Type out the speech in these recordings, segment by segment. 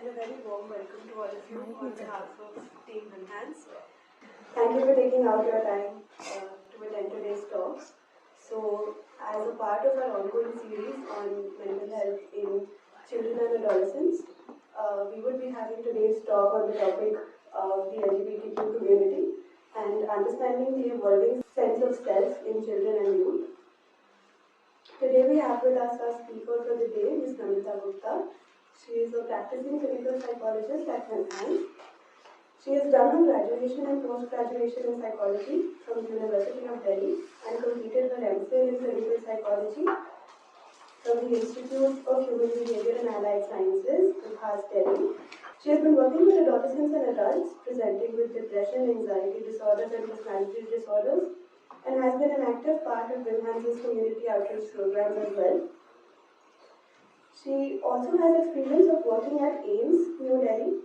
a very warm welcome to all of you on behalf of Team VIMHANS. Thank you for taking out your time to attend today's talk. So, as a part of our ongoing series on mental health in children and adolescents, we would be having today's talk on the topic of the LGBTQ community and understanding the evolving sense of self in children and youth. Today we have with us our speaker for the day, Ms. Namrata Gupta. She is a practicing clinical psychologist at VIMHANS. She has done her graduation and post-graduation in psychology from the University of Delhi and completed her MPhil in clinical psychology from the Institute of Human Behavior and Allied Sciences, VIMHANS, Delhi. She has been working with adolescents and adults presenting with depression, anxiety disorders and personality disorders, and has been an active part of VIMHANS' community outreach programs as well. She also has experience of working at AIMS, New Delhi,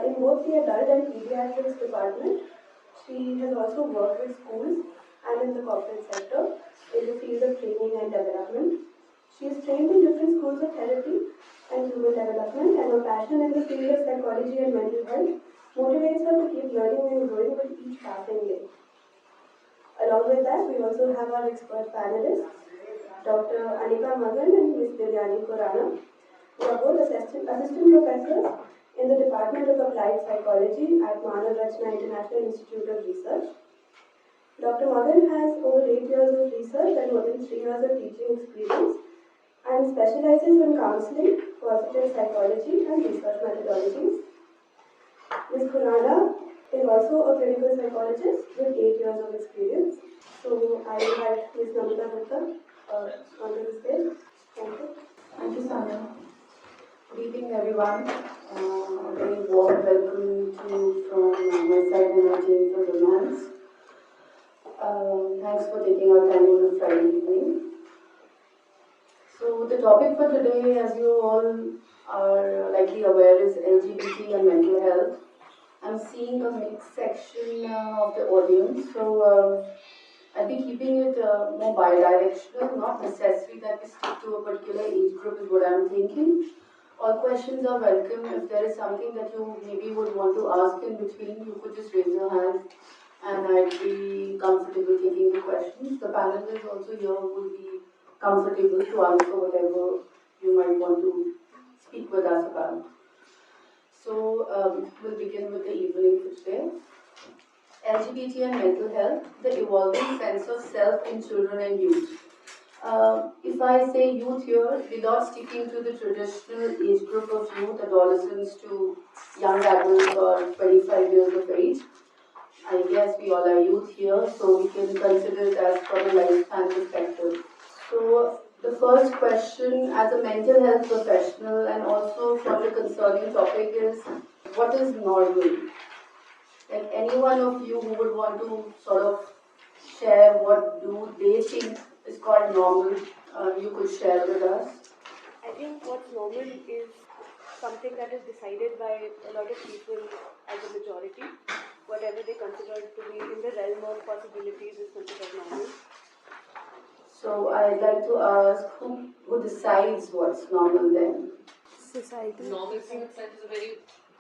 in both the adult and pediatrics department. She has also worked with schools and in the corporate sector in the field of training and development. She is trained in different schools of therapy and human development, and her passion in the field of psychology and mental health motivates her to keep learning and growing with each passing day. Along with that, we also have our expert panelists, Dr. Anika Magan and Ms. Divyani Khurana. They are both assistant professors in the Department of Applied Psychology at Manav Rachna International Institute of Research. Dr. Magan has over 8 years of research and more than 3 years of teaching experience and specializes in counseling, positive psychology and research methodologies. Ms. Khurana is also a clinical psychologist with 8 years of experience. So I invite Ms. Namrata Gupta onto the stage. Thank you. Thank you, Sanya. Good evening, everyone. A very warm welcome to you from my side and our team from VIMHANS. Thanks for taking our time on a Friday evening. So the topic for today, as you all are likely aware, is LGBT and mental health. I'm seeing a mixed section of the audience, so I'll be keeping it more bi-directional, not necessary that we stick to a particular age group is what I'm thinking. All questions are welcome. If there is something that you maybe would want to ask in between, you could just raise your hand and I'd be comfortable taking the questions. The panelists also here would be comfortable to answer whatever you might want to speak with us about. So we'll begin with the evening for today. LGBT and mental health, the evolving sense of self in children and youth. If I say youth here, without sticking to the traditional age group of youth, adolescents to young adults or 25 years of age, I guess we all are youth here, so we can consider it as from a lifespan perspective. So the first question as a mental health professional and also from the concerning topic is, what is normal? Like any one of you who would want to sort of share what do they think is called normal, you could share with us. I think what's normal is something that is decided by a lot of people as a majority. Whatever they consider to be in the realm of possibilities is considered normal. So I'd like to ask who decides what's normal then? Society. Normalcy in itself is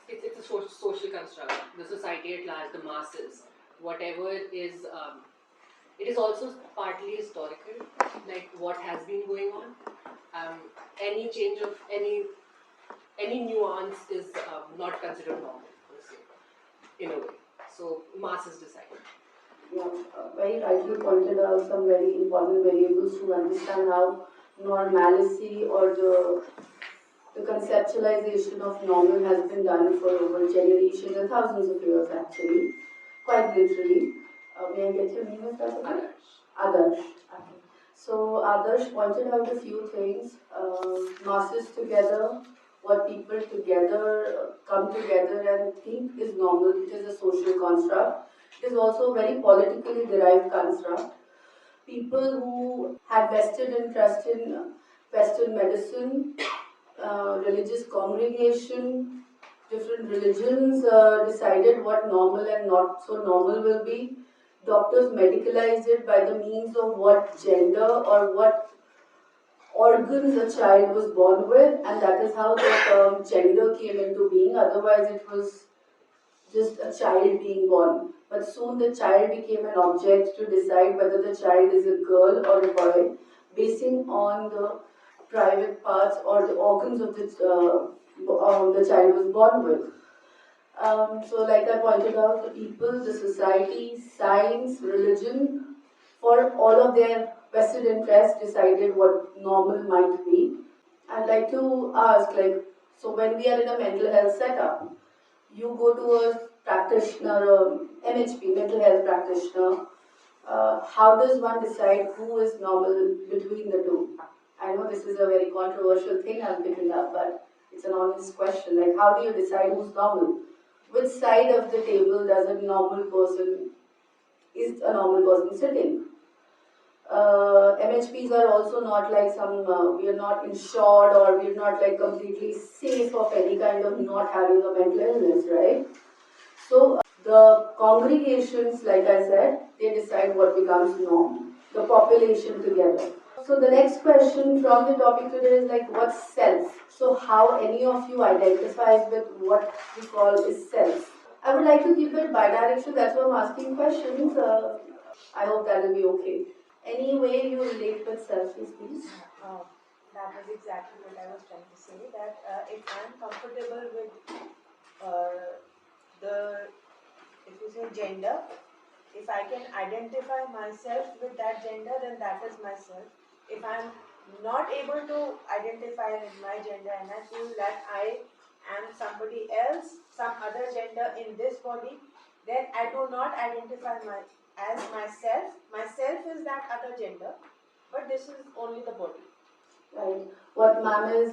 it's a social construct. The society at large, the masses, whatever it is also partly historical, like what has been going on. Any change of any nuance is not considered normal, per se, in a way. So masses decide. Yeah, very rightly pointed out some very important variables to understand how normalcy or the conceptualization of normal has been done for over generations and thousands of years actually, quite literally. May I get your name if that's okay? Adarsh. Okay. So Adarsh pointed out a few things. Masses together, what people together come together and think is normal, it is a social construct. It is also a very politically derived construct. People who had vested interest in Western medicine, religious congregation, different religions decided what normal and not so normal will be. Doctors medicalized it by the means of what gender or what organs a child was born with, and that is how the term gender came into being. Otherwise, it was just a child being born. But soon the child became an object to decide whether the child is a girl or a boy, basing on the private parts or the organs of the child was born with. So, like I pointed out, the people, the society, science, religion, for all of their vested interests, decided what normal might be. I'd like to ask, so when we are in a mental health setup, you go to a practitioner, MHP, mental health practitioner. How does one decide who is normal between the two? I know this is a very controversial thing I'm picking up, but it's an honest question. Like, how do you decide who's normal? Which side of the table does a normal person is a normal person sitting? MHPs are also not like we are not insured or we're not like completely safe of any kind of not having a mental illness, right? So the congregations, like I said, they decide what becomes norm, the population together. So the next question from the topic today is like, what's self? So how any of you identifies with what we call is self? I would like to keep it bidirectional, that's why I'm asking questions. I hope that will be okay. Any way you relate with self, please? That was exactly what I was trying to say, that if I'm comfortable with if you say gender, if I can identify myself with that gender, then that is myself. If I'm not able to identify with my gender and I feel that I am somebody else, some other gender in this body, then I do not identify as myself. Myself is that other gender, but this is only the body. Right. What ma'am is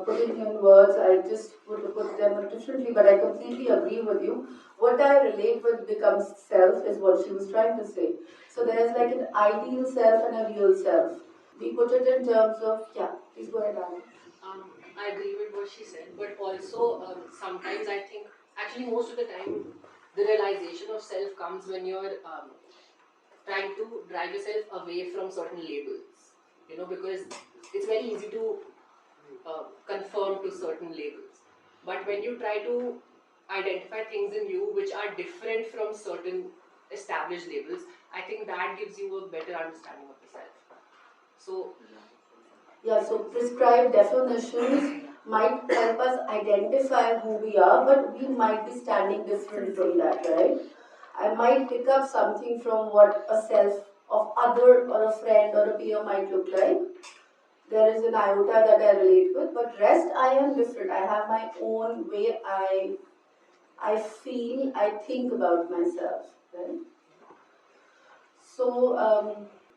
putting in words, I just would put them differently, but I completely agree with you. What I relate with becomes self is what she was trying to say. So there's like an ideal self and a real self. We put it in terms of, yeah, please go ahead, Anna. I agree with what she said, but also sometimes I think, actually most of the time, the realization of self comes when you're trying to drive yourself away from certain labels. Because it's very easy to conform to certain labels. But when you try to identify things in you which are different from certain established labels, I think that gives you a better understanding of the self. So, yeah, so prescribed definitions might help us identify who we are, but we might be standing different from that, right? I might pick up something from what a self of other or a friend or a peer might look like. There is an iota that I relate with, but rest I am different. I have my own way I feel, I think about myself, right? So,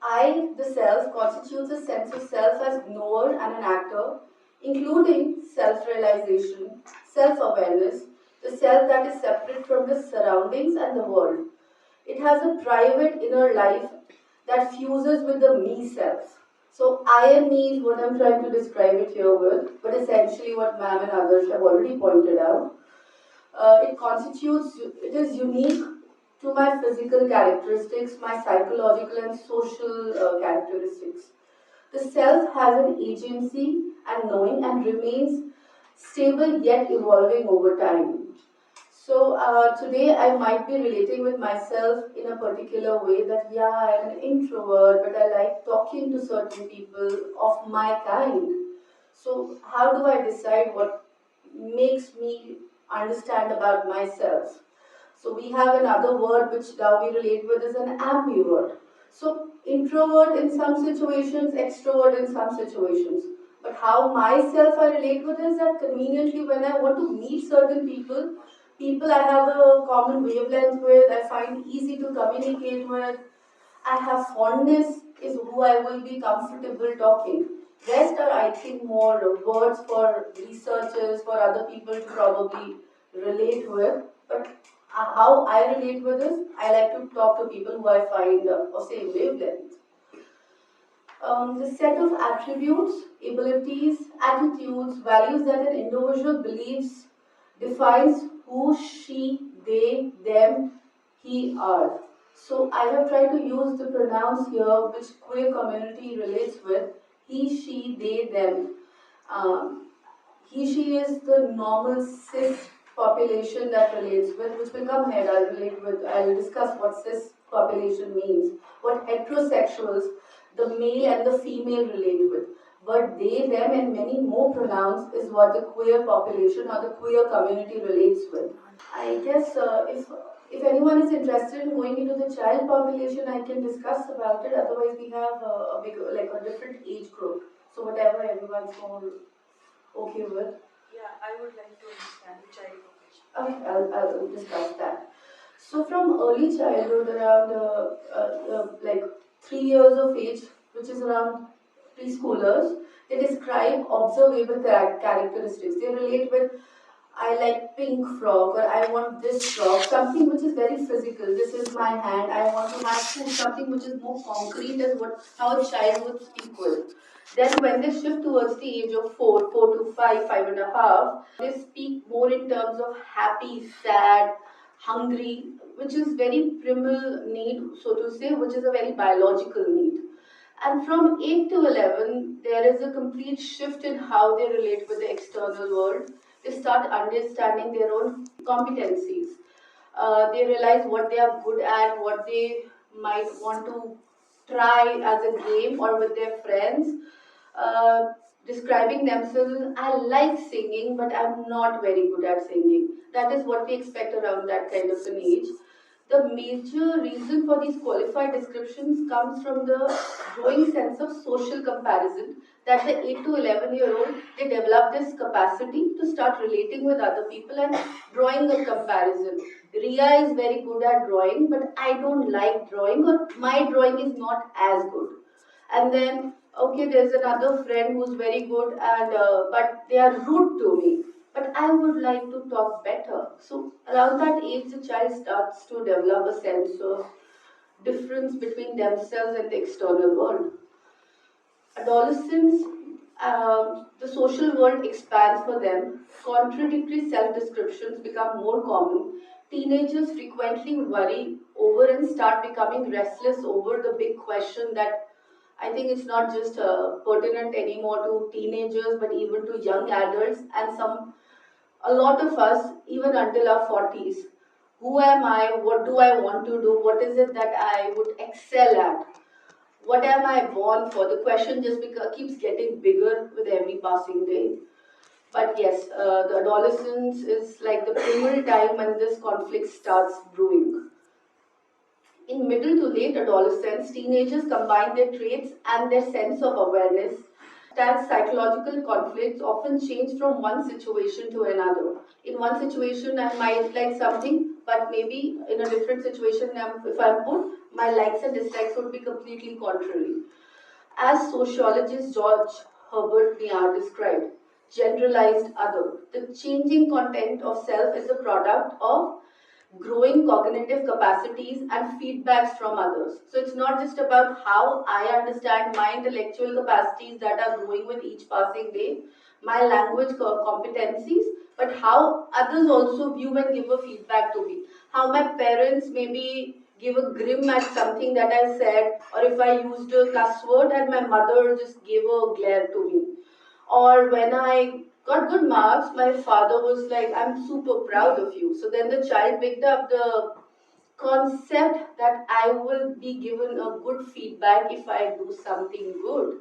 I, the self, constitutes a sense of self as knower and an actor, including self-realization, self-awareness, the self that is separate from the surroundings and the world. It has a private inner life that fuses with the me self. So I am me is what I'm trying to describe it here with, but essentially what ma'am and others have already pointed out. It is unique to my physical characteristics, my psychological and social characteristics. The self has an agency and knowing and remains stable yet evolving over time. So today I might be relating with myself in a particular way that yeah, I'm an introvert, but I like talking to certain people of my kind. So how do I decide what makes me understand about myself? So we have another word which now we relate with is an ambivert. So introvert in some situations, extrovert in some situations. But how myself I relate with is that conveniently when I want to meet certain people I have a common wavelength with, I find easy to communicate with, I have fondness is who I will be comfortable talking. Rest are, I think, more words for researchers, for other people to probably relate with. But how I relate with this, I like to talk to people who I find of same wavelength. The set of attributes, abilities, attitudes, values that an individual believes defines who she, they, them, he are. So I have tried to use the pronouns here which queer community relates with, he, she, they, them. Um, he, she is the normal cis population that relates with, which will come ahead. I'll discuss what cis population means, what heterosexuals, the male and the female relate with. But they, them, and many more pronouns is what the queer population or the queer community relates with. I guess if anyone is interested in going into the child population, I can discuss about it. Otherwise, we have a big, like a different age group. So whatever everyone's more okay with. Yeah, I would like to understand the child population. Okay, I'll discuss that. So from early childhood, around like 3 years of age, which is around preschoolers, they describe observable characteristics. They relate with, I like pink frog, or I want this frog, something which is very physical. This is my hand, I want to have food, something which is more concrete as how a child would speak with. Then when they shift towards the age of 4 to 5, 5.5, they speak more in terms of happy, sad, hungry, which is very primal need, so to say, which is a very biological need. And from 8 to 11, there is a complete shift in how they relate with the external world. They start understanding their own competencies. They realize what they are good at, what they might want to try as a game or with their friends. Describing themselves, I like singing, but I'm not very good at singing. That is what we expect around that kind of an age. The major reason for these qualified descriptions comes from the growing sense of social comparison that the 8 to 11-year-old, they develop this capacity to start relating with other people and drawing a comparison. Ria is very good at drawing, but I don't like drawing, or my drawing is not as good. And then, okay, there's another friend who's very good, and but they are rude to me. But I would like to talk better. So around that age, the child starts to develop a sense of difference between themselves and the external world. Adolescents, the social world expands for them. Contradictory self-descriptions become more common. Teenagers frequently worry over and start becoming restless over the big question that I think it's not just pertinent anymore to teenagers, but even to young adults and a lot of us, even until our 40s. Who am I? What do I want to do? What is it that I would excel at? What am I born for? The question just keeps getting bigger with every passing day. But yes, the adolescence is like the primal time when this conflict starts brewing. In middle to late adolescence, teenagers combine their traits and their sense of awareness. That psychological conflicts often change from one situation to another. In one situation, I might like something, but maybe in a different situation, if I'm put, my likes and dislikes would be completely contrary. As sociologist George Herbert Mead described, generalized other, the changing content of self is a product of growing cognitive capacities and feedbacks from others. So it's not just about how I understand my intellectual capacities that are growing with each passing day, my language competencies, but how others also view and give a feedback to me. How my parents maybe give a grim at something that I said, or if I used a cuss word and my mother just gave a glare to me. Or when I got good marks, my father was like, I'm super proud of you. So then the child picked up the concept that I will be given a good feedback if I do something good.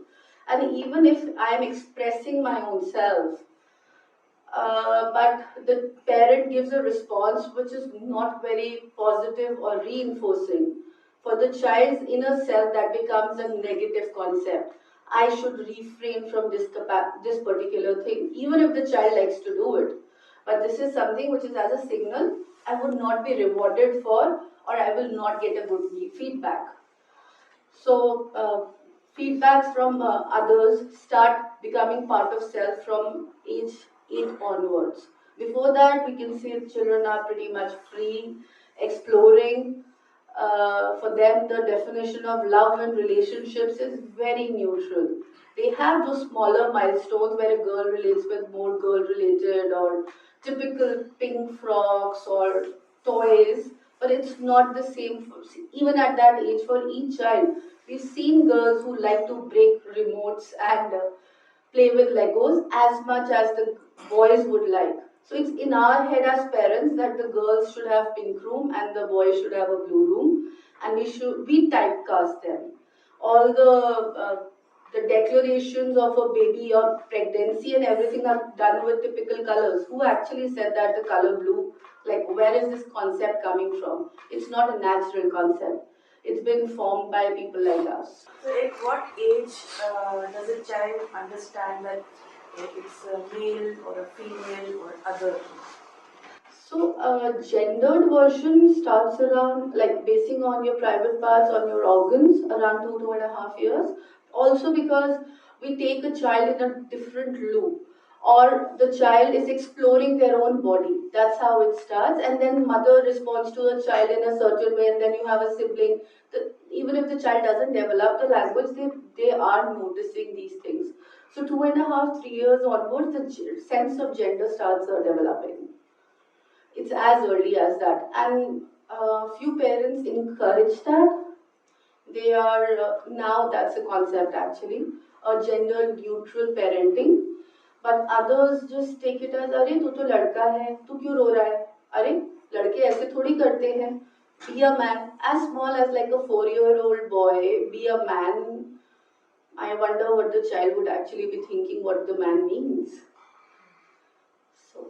And even if I am expressing my own self, but the parent gives a response which is not very positive or reinforcing. For the child's inner self, that becomes a negative concept. I should refrain from this particular thing, even if the child likes to do it. But this is something which is as a signal, I would not be rewarded for, or I will not get a good feedback. So, feedbacks from others start becoming part of self from age 8 onwards. Before that, we can say children are pretty much free, exploring. For them, the definition of love and relationships is very neutral. They have those smaller milestones where a girl relates with more girl-related or typical pink frocks or toys, but it's not the same even at that age for each child. We've seen girls who like to break remotes and play with Legos as much as the boys would like. So it's in our head as parents that the girls should have pink room and the boys should have a blue room, and we typecast them. All the declarations of a baby or pregnancy and everything are done with typical colors. Who actually said that the color blue? Like, where is this concept coming from? It's not a natural concept. It's been formed by people like us. So at what age does a child understand that it's a male or a female or other? So, gendered version starts around, like, basing on your private parts, on your organs, around 2.5 years. Also, because we take a child in a different loop, or the child is exploring their own body. That's how it starts, and then mother responds to a child in a certain way, and then you have a sibling. Even if the child doesn't develop the language, they are noticing these things. So, 2.5, 3 years onwards, the sense of gender starts developing. It's as early as that, and few parents encourage that. They are now, that's a concept actually, a gender neutral parenting, but others just take it as, अरे तू तो लड़का है, तू क्यों रो रहा है? अरे लड़के ऐसे थोड़ी करते हैं. Be a man, as small as like a 4-year-old boy. Be a man. I wonder what the child would actually be thinking, what the man means. So,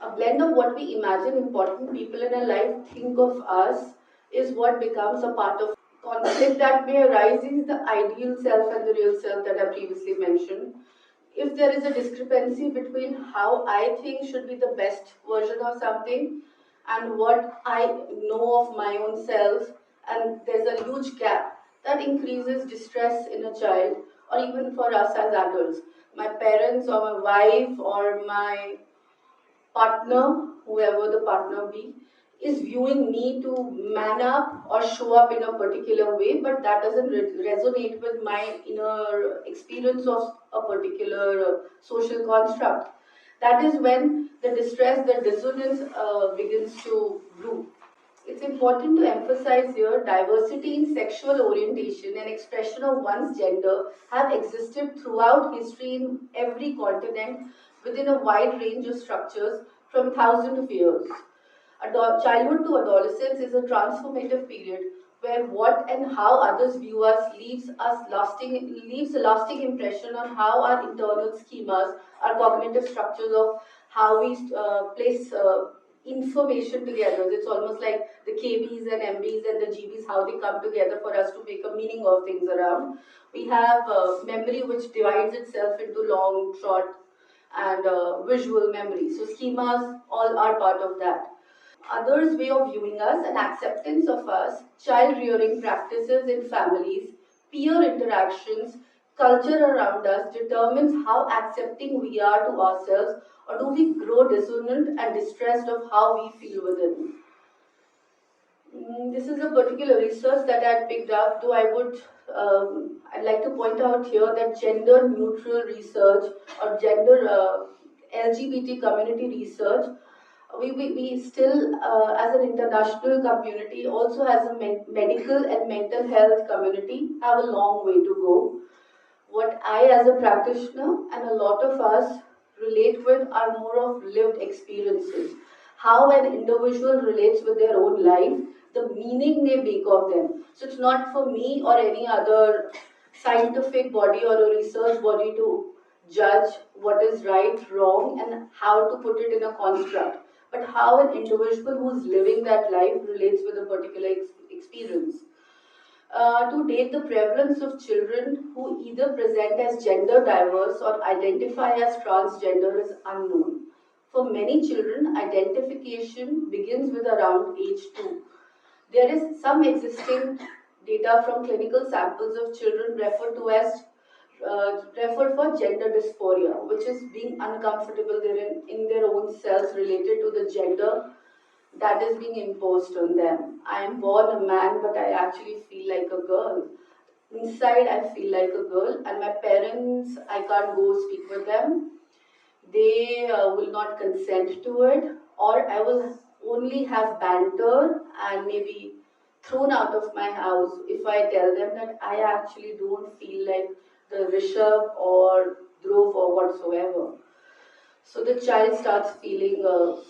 a blend of what we imagine important people in our life think of us is what becomes a part of conflict that may arise is the ideal self and the real self that I previously mentioned. If there is a discrepancy between how I think should be the best version of something and what I know of my own self, and there's a huge gap, that increases distress in a child or even for us as adults. My parents or my wife or my partner, whoever the partner be, is viewing me to man up or show up in a particular way, but that doesn't resonate with my inner experience of a particular social construct. That is when the distress, the dissonance begins to brew. It's important to emphasize here diversity in sexual orientation and expression of one's gender have existed throughout history in every continent within a wide range of structures from thousands of years. Childhood to adolescence is a transformative period where what and how others view us leaves a lasting impression on how our internal schemas, our cognitive structures of how we place information together. It's almost like the KBs and MBs and the GBs, how they come together for us to make a meaning of things around. We have memory which divides itself into long, short, and visual memory. So schemas all are part of that. Others' way of viewing us and acceptance of us, child rearing practices in families, peer interactions, culture around us determines how accepting we are to ourselves, or do we grow dissonant and distressed of how we feel within. This is a particular research that I had picked up, though I'd like to point out here that gender neutral research or gender LGBT community research, we still, as an international community, also as a medical and mental health community, have a long way to go. What I, as a practitioner, and a lot of us relate with are more of lived experiences. How an individual relates with their own life, the meaning they make of them. So it's not for me or any other scientific body or a research body to judge what is right, wrong, and how to put it in a construct, but how an individual who's living that life relates with a particular experience. To date, the prevalence of children who either present as gender diverse or identify as transgender is unknown. For many children, identification begins with around age 2. There is some existing data from clinical samples of children referred for gender dysphoria, which is being uncomfortable in their own selves related to the gender that is being imposed on them. I am born a man, but I actually feel like a girl. Inside, I feel like a girl, and my parents, I can't go speak with them. They will not consent to it, or I will only have banter and maybe thrown out of my house if I tell them that I actually don't feel like the Rishabh or Dhruv or whatsoever. So the child starts feeling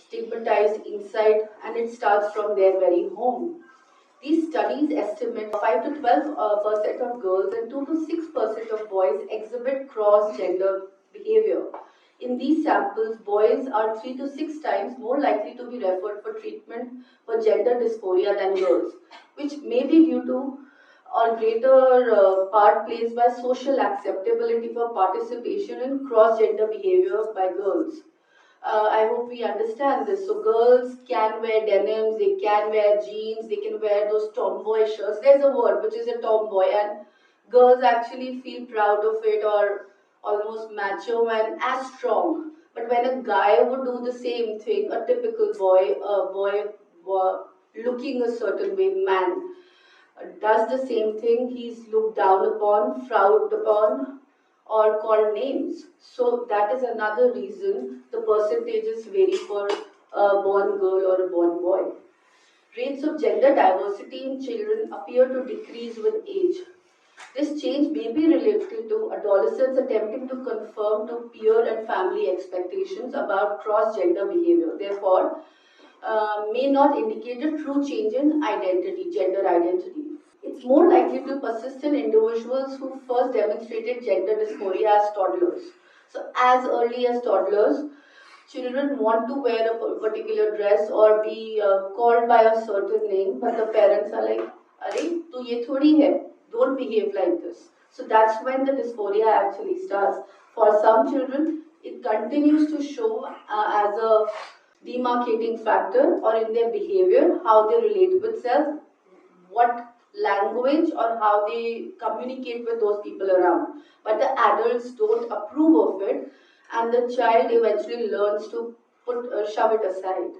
stigmatized inside, and it starts from their very home. These studies estimate 5 to 12% of girls and 2 to 6% of boys exhibit cross-gender behavior. In these samples, boys are 3 to 6 times more likely to be referred for treatment for gender dysphoria than girls, which may be due to or greater part plays by social acceptability for participation in cross-gender behavior by girls. I hope we understand this. So girls can wear denims, they can wear jeans, they can wear those tomboy shirts. There's a word which is a tomboy, and girls actually feel proud of it or almost macho and as strong. But when a guy would do the same thing, a typical boy, looking a certain way, man, does the same thing, he's looked down upon, frowned upon, or called names. So that is another reason the percentages vary for a born girl or a born boy. Rates of gender diversity in children appear to decrease with age. This change may be related to adolescents attempting to conform to peer and family expectations about cross-gender behavior. Therefore, may not indicate a true change in identity, gender identity. It's more likely to persist in individuals who first demonstrated gender dysphoria as toddlers. So, as early as toddlers, children want to wear a particular dress or be called by a certain name, but the parents are like, "Arey, tu ye thodi hai, don't behave like this." So that's when the dysphoria actually starts. For some children, it continues to show as a demarcating factor or in their behavior, how they relate with self, what language or how they communicate with those people around. But the adults don't approve of it, and the child eventually learns to shove it aside.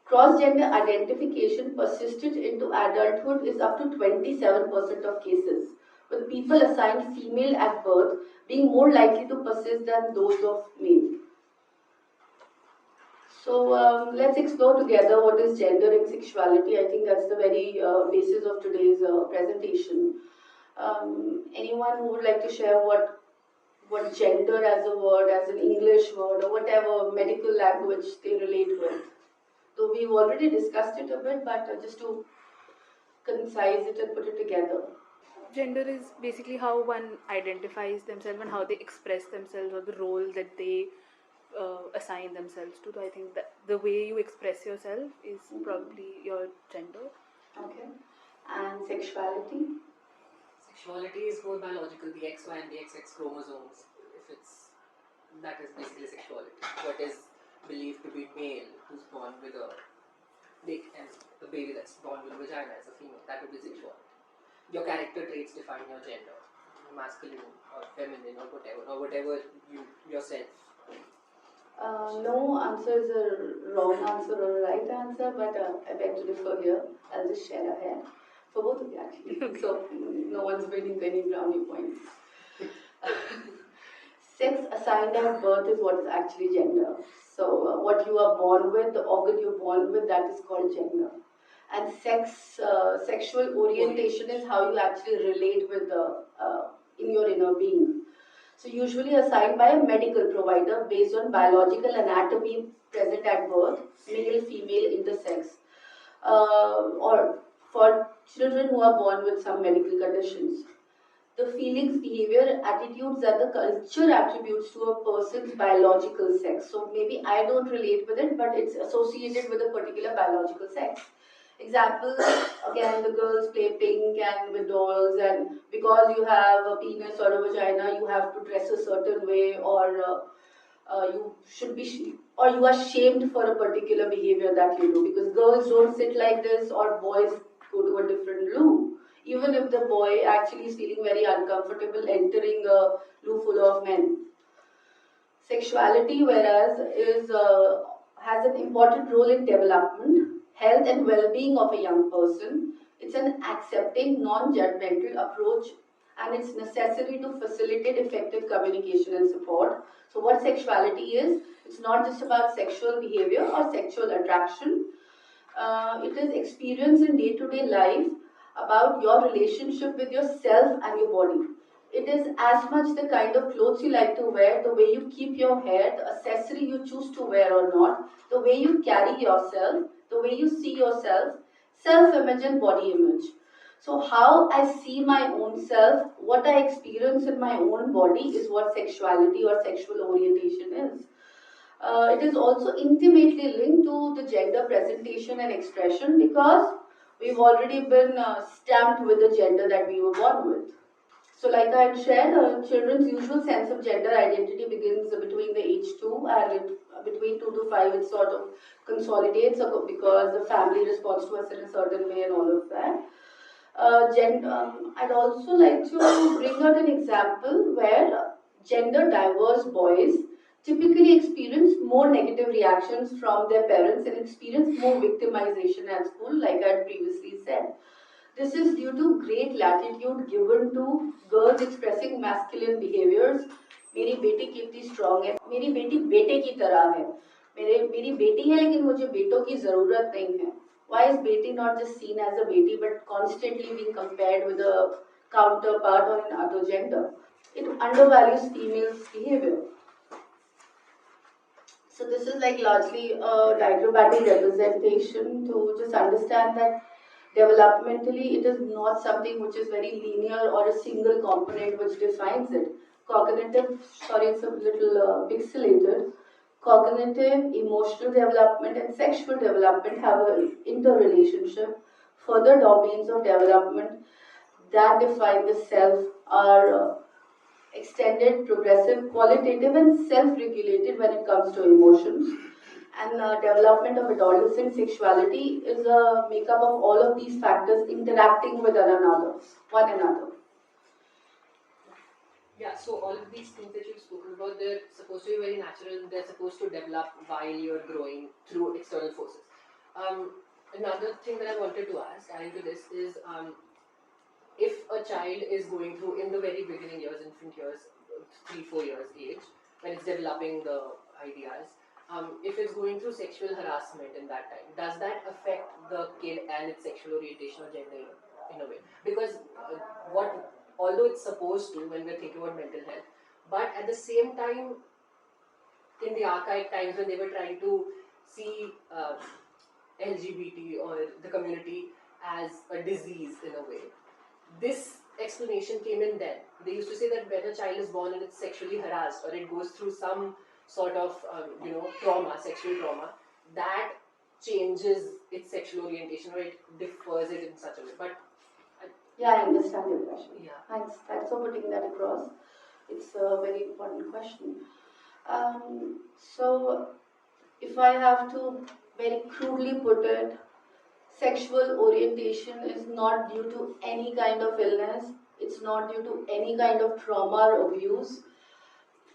Cross-gender identification persisted into adulthood is up to 27% of cases, with people assigned female at birth being more likely to persist than those of male. So let's explore together what is gender and sexuality. I think that's the very basis of today's presentation. Anyone who would like to share what gender as a word, as an English word, or whatever medical language they relate with? So we've already discussed it a bit, but just to concise it and put it together. Gender is basically how one identifies themselves and how they express themselves, or the role that they assign themselves to. So I think that the way you express yourself is probably your gender. Okay. And sexuality? Sexuality is more biological, the XY and the XX chromosomes. That is basically sexuality. What is believed to be male, who's born with a dick, and the baby that's born with a vagina is a female, that would be sexuality. Your character traits define your gender, masculine or feminine or whatever you yourself. No answer is a wrong answer or a right answer, but I beg to differ here. I'll just share ahead for both of you actually. So no one's winning any brownie points. Sex assigned at birth is what is actually gender. So what you are born with, the organ you're born with, that is called gender. And sexual orientation is how you actually relate with in your inner being. So usually assigned by a medical provider based on biological anatomy present at birth, male, female, intersex, or for children who are born with some medical conditions. The feelings, behavior, attitudes that the culture attributes to a person's biological sex. So maybe I don't relate with it, but it's associated with a particular biological sex. Example, again, the girls play pink and with dolls, and because you have a penis or a vagina, you have to dress a certain way, or you should be, or you are shamed for a particular behavior that you do, because girls don't sit like this, or boys go to a different loo. Even if the boy actually is feeling very uncomfortable entering a loo full of men. Sexuality, whereas, has an important role in development, health and well-being of a young person. It's an accepting, non-judgmental approach, and it's necessary to facilitate effective communication and support. So what sexuality is, it's not just about sexual behavior or sexual attraction. It is experience in day-to-day life about your relationship with yourself and your body. It is as much the kind of clothes you like to wear, the way you keep your hair, the accessory you choose to wear or not, the way you carry yourself, the way you see yourself, self-image and body image. So how I see my own self, what I experience in my own body is what sexuality or sexual orientation is. It is also intimately linked to the gender presentation and expression because we've already been stamped with the gender that we were born with. So like I had shared, children's usual sense of gender identity begins between the age 2 and between 2 to 5 it sort of consolidates because the family responds to us in a certain way and all of that. I'd also like to bring out an example where gender diverse boys typically experience more negative reactions from their parents and experience more victimization at school, like I had previously said. This is due to great latitude given to girls expressing masculine behaviors. मेरी बेटी कितनी strong है, मेरी बेटी बेटे की तरह है, मेरी बेटी है लेकिन मुझे बेटों की जरूरत नहीं है. Why is beti not just seen as a beti but constantly being compared with a counterpart or another gender? It undervalues females' behavior. So this is like largely a diagrammatic representation to just understand that developmentally it is not something which is very linear or a single component which defines it. Cognitive, sorry, it's a little pixelated. Cognitive, emotional development and sexual development have an interrelationship. Further domains of development that define the self are extended, progressive, qualitative and self-regulated when it comes to emotions. And development of adolescent sexuality is a makeup of all of these factors interacting with one another. Yeah, so all of these things that you've spoken about, they're supposed to be very natural. They're supposed to develop while you're growing through external forces. Another thing that I wanted to ask, adding to this, is if a child is going through in the very beginning years, infant years, 3-4 years age, when it's developing the ideas, if it's going through sexual harassment in that time, does that affect the kid and its sexual orientation or gender in a way? Because although it's supposed to when we're thinking about mental health, but at the same time, in the archaic times when they were trying to see LGBT or the community as a disease in a way, this explanation came in then. They used to say that when a child is born and it's sexually harassed or it goes through some sort of trauma, sexual trauma, that changes its sexual orientation or it differs it in such a way. But yeah, I understand your question. Yeah. Thanks for putting that across. It's a very important question. So, if I have to very crudely put it, sexual orientation is not due to any kind of illness. It's not due to any kind of trauma or abuse.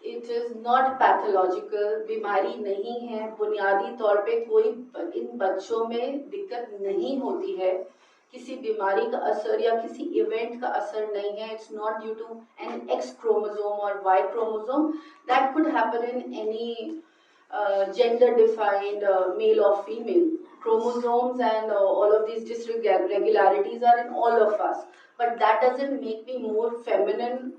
It is not pathological. बीमारी नहीं है. बुनियादी तौर पे कोई इन बच्चों में दिक्कत नहीं होती है. किसी बीमारी का असर या किसी इवेंट का असर नहीं है. It's not due to an X chromosome or Y chromosome. That could happen in any gender-defined male or female. Chromosomes and all of these dysregularities are in all of us. But that doesn't make me more feminine.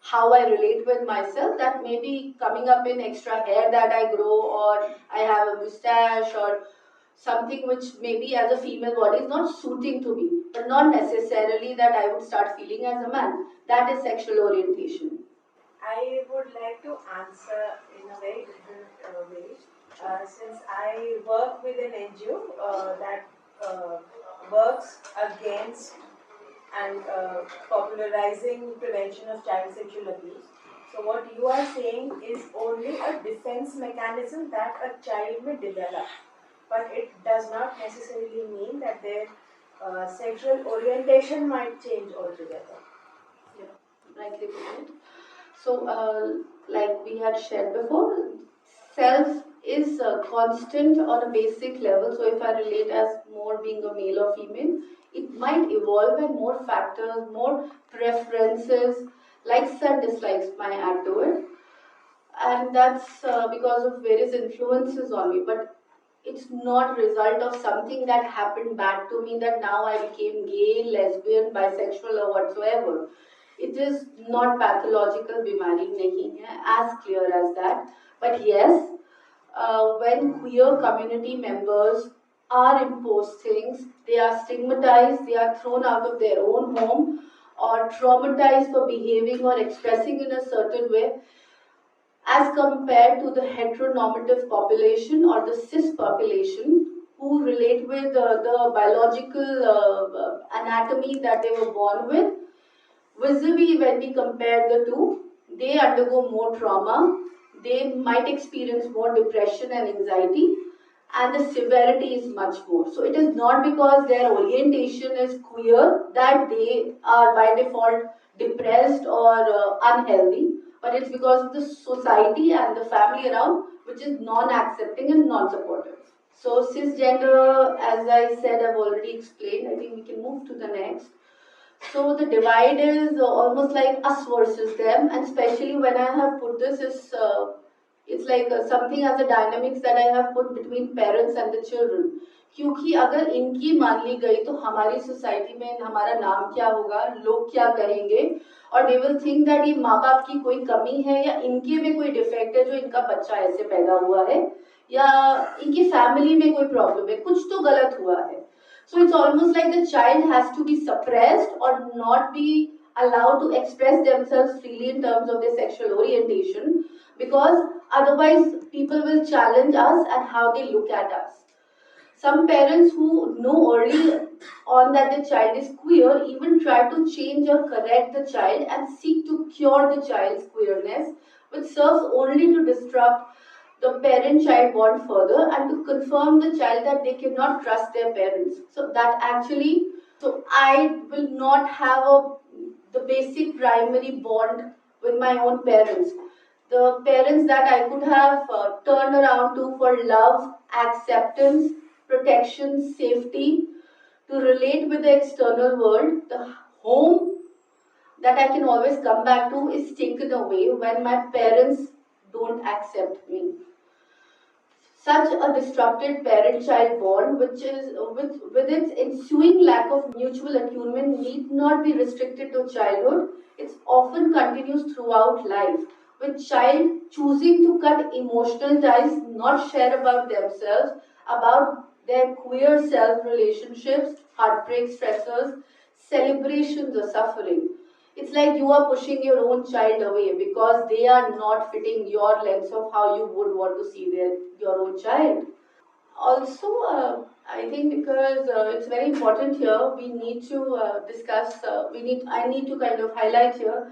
How I relate with myself, that may be coming up in extra hair that I grow, or I have a mustache, or something which maybe as a female body is not suiting to me, but not necessarily that I would start feeling as a man. That is sexual orientation. I would like to answer in a very different way. Since I work with an NGO that works against and popularizing prevention of child sexual abuse. So what you are saying is only a defense mechanism that a child may develop, but it does not necessarily mean that their sexual orientation might change altogether. Yeah, rightly put. So, like we had shared before, self is constant on a basic level. So, if I relate as more being a male or female, it might evolve and more factors, more preferences, likes and dislikes might add to it. And that's because of various influences on me. But it's not result of something that happened bad to me, that now I became gay, lesbian, bisexual or whatsoever. It is not pathological, बीमारी नहीं है, as clear as that. But yes, when queer community members are imposed things, they are stigmatized, they are thrown out of their own home, or traumatized for behaving or expressing in a certain way, as compared to the heteronormative population or the cis population who relate with the biological anatomy that they were born with. Vis-a-vis, when we compare the two, they undergo more trauma, they might experience more depression and anxiety, and the severity is much more. So it is not because their orientation is queer that they are by default depressed or unhealthy, but it's because of the society and the family around which is non-accepting and non-supportive. So cisgender, as I said, I've already explained. I think we can move to the next. So the divide is almost like us versus them, and especially when I have put this, it's like something as a dynamics that I have put between parents and the children. क्योंकि अगर इनकी मान ली गई तो हमारी society में हमारा नाम क्या होगा, लोग क्या कहेंगे, और they will think that ये माँ बाप की कोई कमी है या इनके में कोई डिफेक्ट है जो इनका बच्चा ऐसे पैदा हुआ है, या इनकी फैमिली में कोई प्रॉब्लम है, कुछ तो गलत हुआ है. So it's almost like the child has to be suppressed or not be allowed to express themselves freely in terms of their sexual orientation, because otherwise people will challenge us and how they look at us. Some parents who know early on that the child is queer even try to change or correct the child and seek to cure the child's queerness, which serves only to disrupt the parent-child bond further and to confirm the child that they cannot trust their parents. So that actually, so I will not have the basic primary bond with my own parents. The parents that I could have turned around to for love, acceptance, protection, safety, to relate with the external world, the home that I can always come back to is taken away when my parents don't accept me. Such a disrupted parent-child bond, which is with its ensuing lack of mutual attunement, need not be restricted to childhood. It often continues throughout life, with child choosing to cut emotional ties, not share about themselves, about their queer self relationships, heartbreaks, stressors, celebrations, or suffering. It's like you are pushing your own child away because they are not fitting your lens of how you would want to see your own child. Also, I think because it's very important here, we need to discuss. I need to kind of highlight here.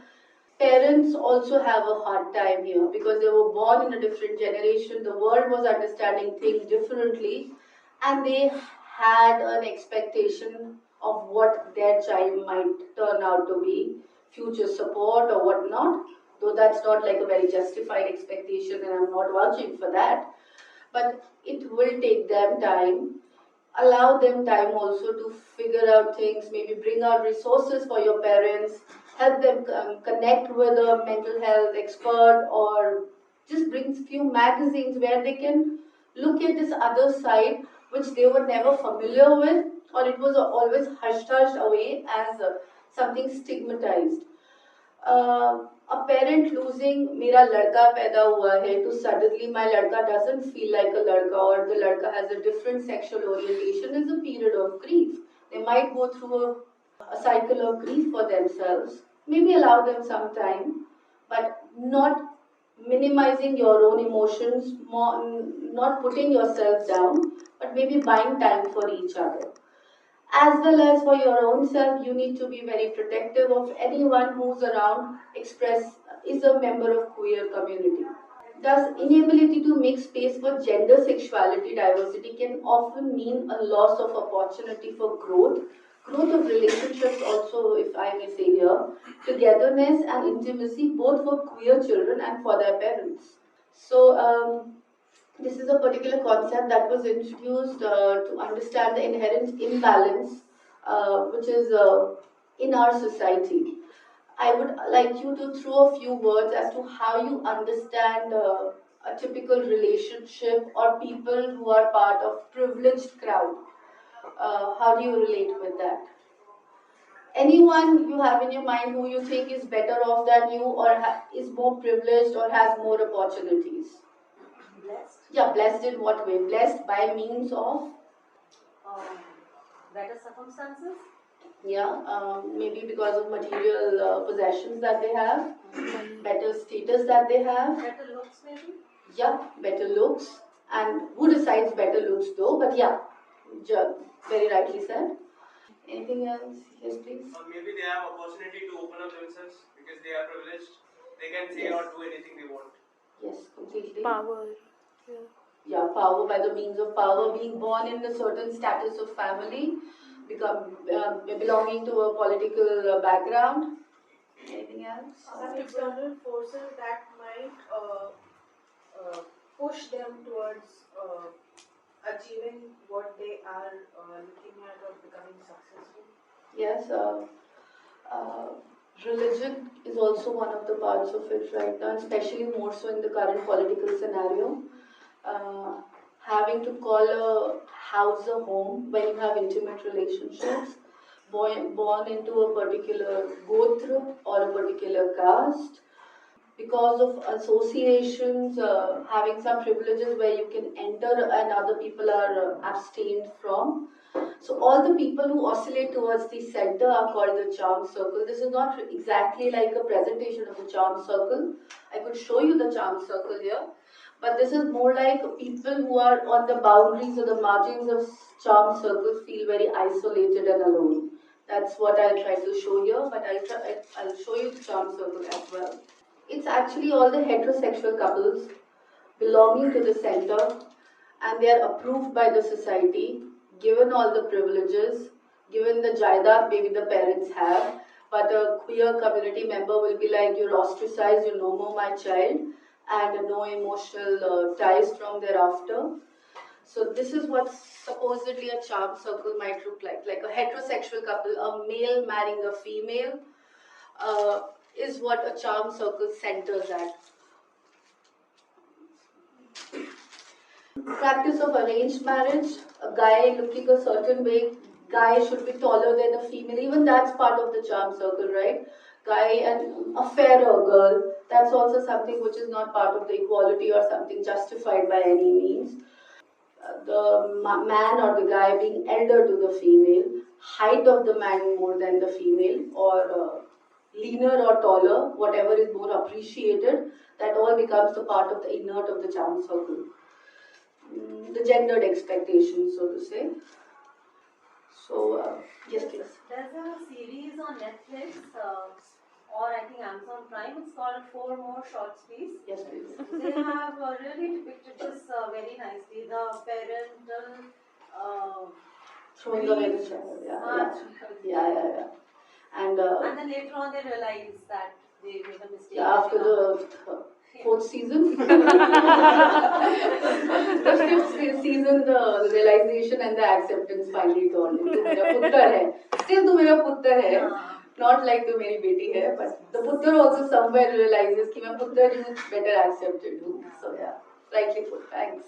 Parents also have a hard time here because they were born in a different generation. The world was understanding things differently, and they had an expectation of what their child might turn out to be, future support or whatnot, though that's not like a very justified expectation and I'm not vouching for that. But it will take them time. Allow them time also to figure out things, maybe bring out resources for your parents, help them connect with a mental health expert, or just bring few magazines where they can look at this other side which they were never familiar with, or it was always hushed away as something stigmatized. A parent losing मेरा लड़का पैदा हुआ है to suddenly my लड़का doesn't feel like a लड़का or the लड़का has a different sexual orientation is a period of grief. They might go through a cycle of grief for themselves. Maybe allow them some time, but not minimizing your own emotions, not putting yourself down, but maybe buying time for each other. As well as for your own self, you need to be very protective of anyone who's around, is a member of queer community. Thus, inability to make space for gender sexuality diversity can often mean a loss of opportunity for growth of relationships also, if I may say here, togetherness and intimacy both for queer children and for their parents. So, this is a particular concept that was introduced to understand the inherent imbalance which is in our society. I would like you to throw a few words as to how you understand a typical relationship or people who are part of privileged crowd. How do you relate with that? Anyone you have in your mind who you think is better off than you or is more privileged or has more opportunities? Blessed. Yeah, blessed in what way? Blessed by means of? Better circumstances. Yeah, maybe because of material possessions that they have, better status that they have. Better looks maybe. Yeah, better looks. And who decides better looks though? But yeah, very rightly said. Anything else? Yes, please. Or maybe they have opportunity to open up themselves because they are privileged. They can say or do anything they want. Yes, completely. Power. Yeah. Yeah, power by the means of power, being born in a certain status of family, belonging to a political background. Anything else? Some external forces that might push them towards achieving what they are looking at or becoming successful. Yes, religion is also one of the parts of it right now, especially more so in the current political scenario. Having to call a house a home when you have intimate relationships, born into a particular gotra or a particular caste, because of associations, having some privileges where you can enter and other people are abstained from. So all the people who oscillate towards the center are called the charm circle. This is not exactly like a presentation of a charm circle. I could show you the charm circle here, but this is more like people who are on the boundaries or the margins of charm circle feel very isolated and alone. That's what I'll try to show here, but I'll show you the charm circle as well. It's actually all the heterosexual couples belonging to the center, and they are approved by the society, given all the privileges, given the jaidaad maybe the parents have, but a queer community member will be like, you're ostracized, you're no more my child, and no emotional ties from thereafter. So this is what supposedly a charm circle might look like a heterosexual couple, a male marrying a female, is what a charm circle centers at. Practice of arranged marriage, a guy looking a certain way, guy should be taller than a female, even that's part of the charm circle, right? Guy and a fairer girl, that's also something which is not part of the equality or something justified by any means. The man or the guy being elder to the female, height of the man more than the female, or leaner or taller, whatever is more appreciated, that all becomes the part of the inert of the charm circle. The gendered expectations, so to say. So, yes, please. There's a series on Netflix or I think Amazon Prime. It's called Four More Short Space. Yes, please. They have really depicted this very nicely. The parental Throwing away the child, yeah. And then later on they realize that they made a mistake. yeah, after the fourth season, the fifth season, the realization and the acceptance finally dawned. Tu mera puttar hai. Still, tu mera puttar hai. Not like tu meri beti hai, but the puttar also somewhere realizes कि मैं puttar हूँ, better accepted हूँ. So yeah, rightly put. Thanks.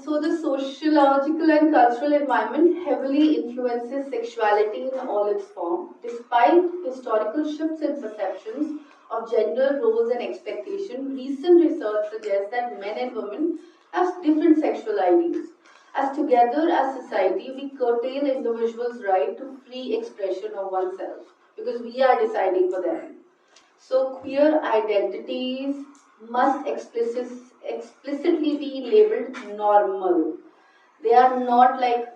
So the sociological and cultural environment heavily influences sexuality in all its forms. Despite historical shifts in perceptions of gender roles and expectations, recent research suggests that men and women have different sexual ideals. As together as society, we curtail individuals' right to free expression of oneself because we are deciding for them. So queer identities must explicitly be labeled normal. They are not like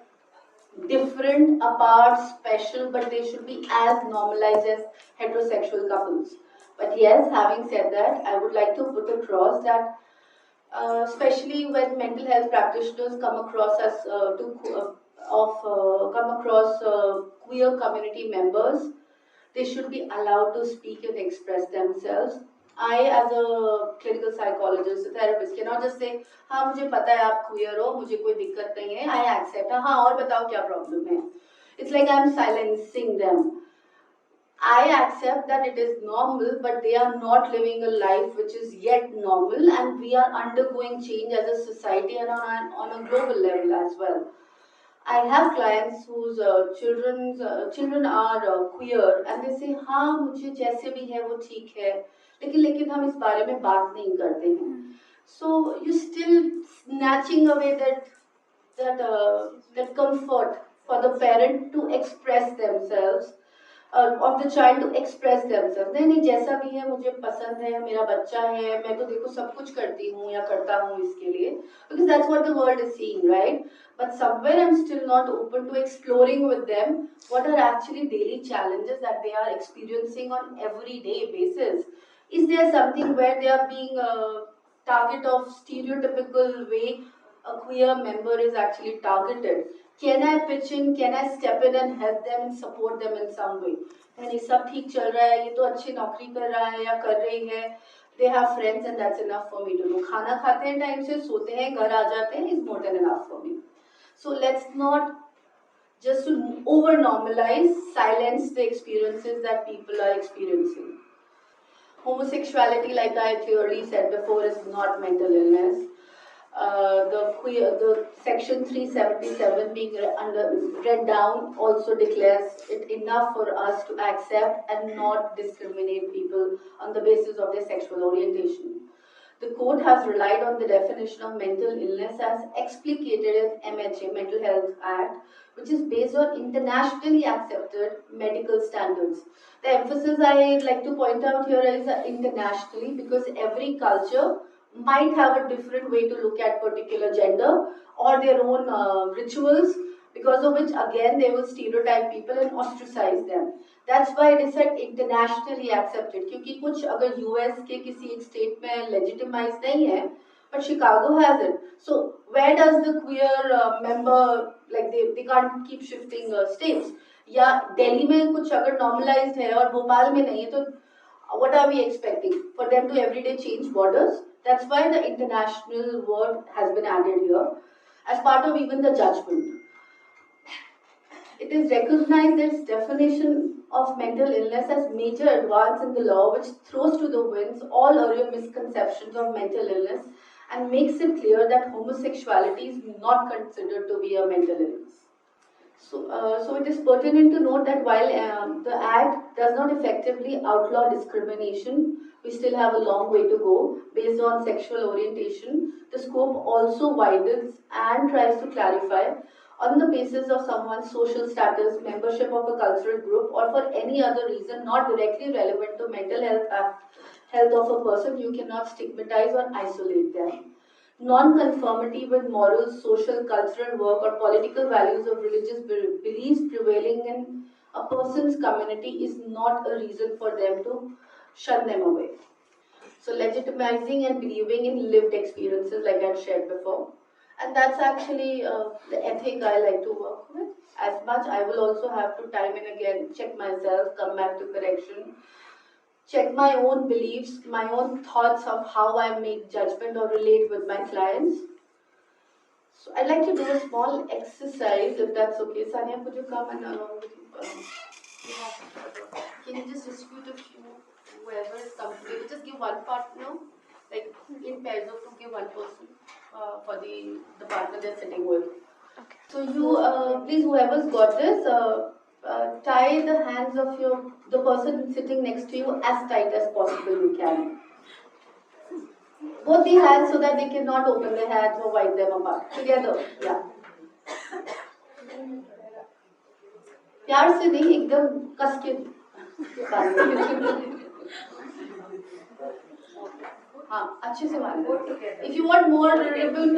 different, apart, special, but they should be as normalized as heterosexual couples. But yes, having said that, I would like to put across that especially when mental health practitioners come across queer community members, they should be allowed to speak and express themselves. I, as a clinical psychologist, a therapist, cannot just say, हाँ मुझे पता है आप queer हो, मुझे कोई दिक्कत नहीं है, I accept. हाँ और बताओ क्या problem है? It's like I'm silencing them. I accept that it is normal, but they are not living a life which is yet normal, and we are undergoing change as a society and on a global level as well. I have clients whose children are queer, and they say, हाँ मुझे जैसे भी है वो ठीक है, लेकिन हम इस बारे में बात नहीं करते हैं. So you still snatching away that comfort for the parent to express themselves, of the child to express themselves. नहीं जैसा भी है मुझे पसंद है, मेरा बच्चा है, मैं तो देखो सब कुछ करती हूँ या करता हूँ इसके लिए, because that's what the world is seeing, right? But somewhere I'm still not open to exploring with them what are actually daily challenges that they are experiencing on everyday basis. Is there something where they are being a target of stereotypical way a queer member is actually targeted? Can I pitch in? Can I step in and help them and support them in some way? यानी सब ठीक चल रहा है, ये तो अच्छी नौकरी कर रहा है या कर रही है, they have friends and that's enough for me to do. खाना खाते हैं टाइम से, सोते हैं, घर आ जाते हैं, is more than enough for me. So let's not just to over normalize, silence the experiences that people are experiencing. Homosexuality, like I clearly said before, is not mental illness. The section 377 being read down also declares it enough for us to accept and not discriminate people on the basis of their sexual orientation. The court has relied on the definition of mental illness as explicated in MHA, Mental Health Act, which is based on internationally accepted medical standards. The emphasis I like to point out here is internationally, because every culture might have a different way to look at particular gender or their own rituals, because of which again they will stereotype people and ostracize them. That's why it is said internationally accepted, क्योंकि कुछ अगर US के किसी एक state में legitimize नहीं है, but Chicago has it. So where does the queer member, like they can't keep shifting states? या दिल्ली में कुछ अगर normalized है और भोपाल में नहीं है, तो what are we expecting? For them to everyday change borders? That's why the international word has been added here as part of even the judgment. It is recognized its definition of mental illness as major advance in the law, which throws to the winds all earlier misconceptions of mental illness and makes it clear that homosexuality is not considered to be a mental illness. So it is pertinent to note that while the Act does not effectively outlaw discrimination, we still have a long way to go based on sexual orientation. The scope also widens and tries to clarify on the basis of someone's social status, membership of a cultural group, or for any other reason not directly relevant to mental health of a person, you cannot stigmatize or isolate them. Non-conformity with moral, social, cultural work or political values of religious beliefs prevailing in a person's community is not a reason for them to shun them away. So legitimizing and believing in lived experiences, like I shared before. And that's actually the ethic I like to work with. As much I will also have to time and again check myself, come back to correction, check my own beliefs, my own thoughts of how I make judgment or relate with my clients. So I'd like to do a small exercise, if that's okay. Sanya, could you come and along with you? Can you just distribute a few, whoever is comfortable, just give one partner, like in pairs of two, give one person for the partner they're sitting with. Okay. So you, please, whoever's got this, tie the hands of the person sitting next to you as tight as possible you can. Both the hands so that they cannot open their hands or wipe them apart. Together, yeah. प्यार से नहीं, एकदम कस के हाँ, अच्छे से बांधो. If you want more ribbon,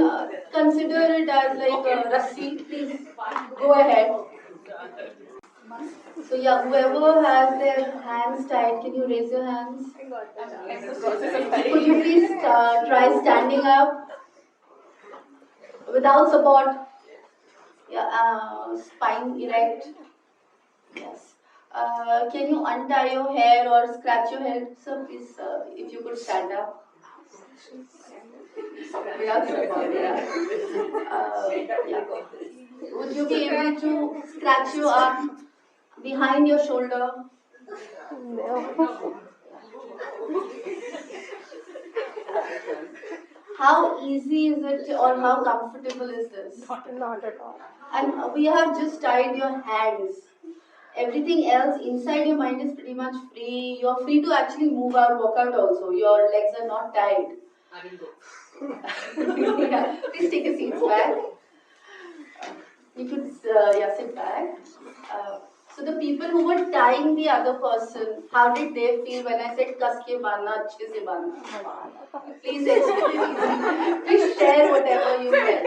consider it as like a rassi. Please go ahead. So yeah, whoever has their hands tied, can you raise your hands? Could you please try standing up without support? Yeah, spine erect. Yes. Can you untie your hair or scratch your head? So please, if you could stand up. Without support, yeah. Yeah. Would you be able to scratch your arm behind your shoulder? How easy is it or how comfortable is this? Not at all. And we have just tied your hands. Everything else inside your mind is pretty much free. You're free to actually move out, walk out also. Your legs are not tied. I will go. Yeah. Please take a seat back. You could sit back. So the people who were tying the other person, how did they feel when I said kas ke bandna, achhe se bandna? Please explain. Please share whatever you felt.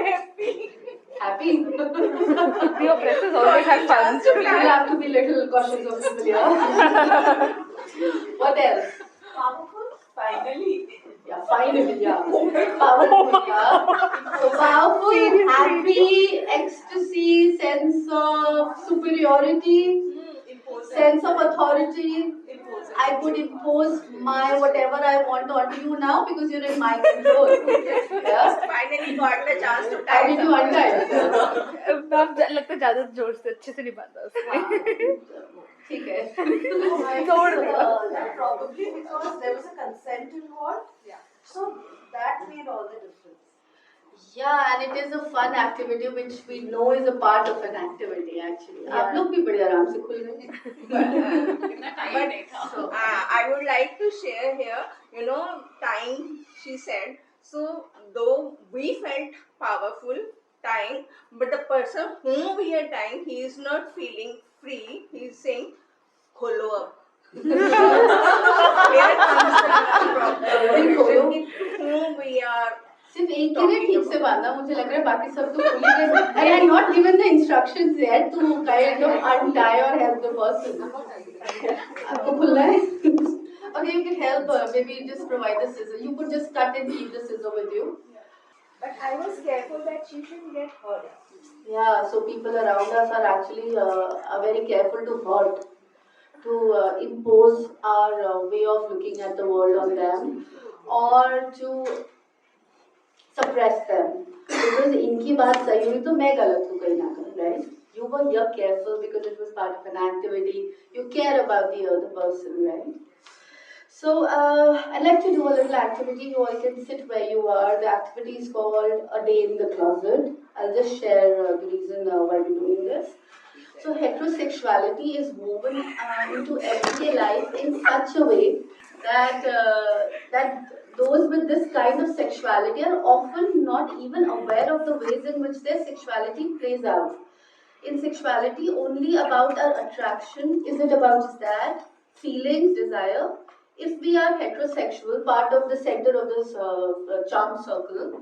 Happy? The oppressors always have fun. People have to be little cautious of people here. What else? Powerful? Finally. Yeah, finally, yeah. Powerful, yeah. So powerful, happy, ecstasy, sense of superiority, sense of authority. I could impose my whatever I want onto you now because you're in my control. Yeah? Finally got the chance to How did you untie yourself? अब लगता है ज़्यादा जोर से अच्छे से नहीं बांधा उसने. ठीक है. Probably because there was a consent involved. Yeah. So that made all the difference. Yeah, and it is a fun activity which we know is a part of an activity actually. आप लोग भी बड़े आराम से खुल गए. So, I would like to share here, time, she said. So, though we felt powerful, time, but the person whom we are tying, he is not feeling free. He is saying, kholo up. Here comes the problem. Whom we are सिर्फ एक ही ने ठीक से बांधा मुझे लग रहा है बाकी सब तो खुल ही गए. And I had not given the instructions yet to kind of untie or help the person. आपको खुलना है? Okay, you can help. Maybe just provide the scissors. You could just cut and keep the scissor with you. But I was careful that she shouldn't get hurt. Yeah, so people around us are actually are very careful to hurt, to impose our way of looking at the world on them, or to suppress them. Because इनकी बात सही हुई तो मैं गलत हूँ कहीं ना कहीं, right? You were here careful because it was part of an activity. You care about the other person, right? So I'd like to do a little activity. You all can sit where you are. The activity is called A Day in the Closet. I'll just share the reason why we're doing this. So heterosexuality is woven into everyday life in such a way that those with this kind of sexuality are often not even aware of the ways in which their sexuality plays out. In sexuality, only about our attraction. Is it about just that? Feelings, desire? If we are heterosexual, part of the center of this charm circle,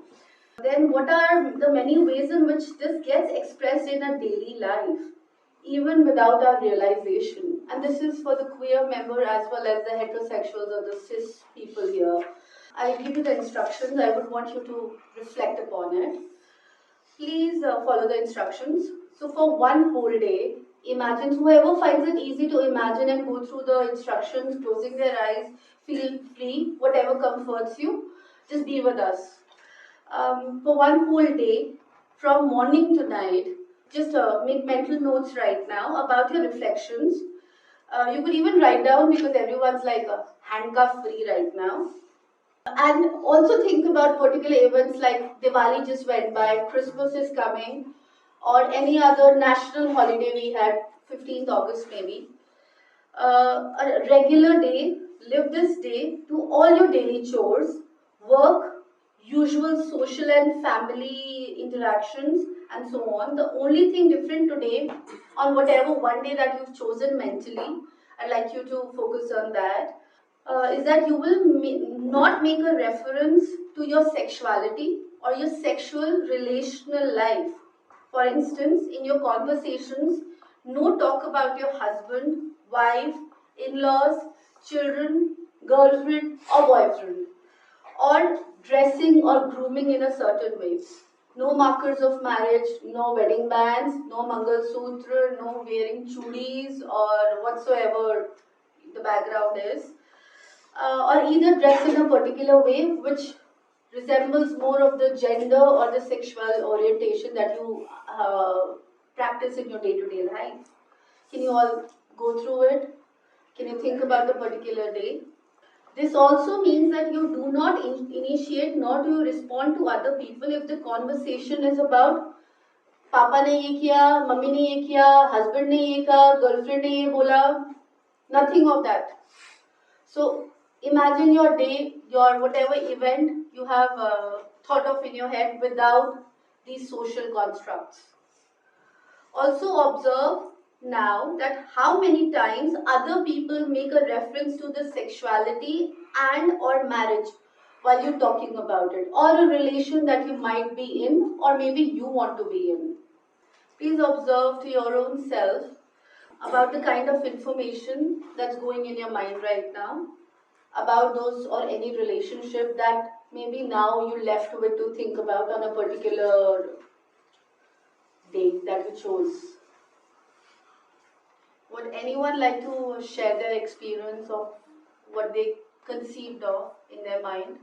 then what are the many ways in which this gets expressed in our daily life, even without our realization? And this is for the queer member as well as the heterosexuals or the cis people here. I'll give you the instructions. I would want you to reflect upon it. Please follow the instructions. So for one whole day, imagine, whoever finds it easy to imagine and go through the instructions, closing their eyes, feel free, whatever comforts you, just be with us. For one whole day, from morning to night, just make mental notes right now about your reflections. You could even write down because everyone's like handcuff free right now. And also think about particular events like Diwali just went by, Christmas is coming, or any other national holiday we had, 15th August maybe. A regular day, live this day, do all your daily chores, work, usual social and family interactions, and so on. The only thing different today, on whatever one day that you've chosen mentally, I'd like you to focus on that. Is that you will not make a reference to your sexuality or your sexual relational life. For instance, in your conversations, no talk about your husband, wife, in-laws, children, girlfriend or boyfriend, or dressing or grooming in a certain way. No markers of marriage, no wedding bands, no Mangal Sutra, no wearing chudis or whatsoever the background is. Or either dress in a particular way which resembles more of the gender or the sexual orientation that you practice in your day-to-day life. Can you all go through it? Can you think about a particular day? This also means that you do not initiate nor do you respond to other people if the conversation is about पापा ने ये किया, mummy ने ये किया, husband ने ये कहा, girlfriend ने ये बोला, nothing of that. So imagine your day, your whatever event you have thought of in your head without these social constructs. Also observe now that how many times other people make a reference to the sexuality and or marriage while you're talking about it, or a relation that you might be in or maybe you want to be in. Please observe to your own self about the kind of information that's going in your mind right now, about those or any relationship that maybe now you left with to think about on a particular day that you chose. Would anyone like to share their experience of what they conceived of in their mind?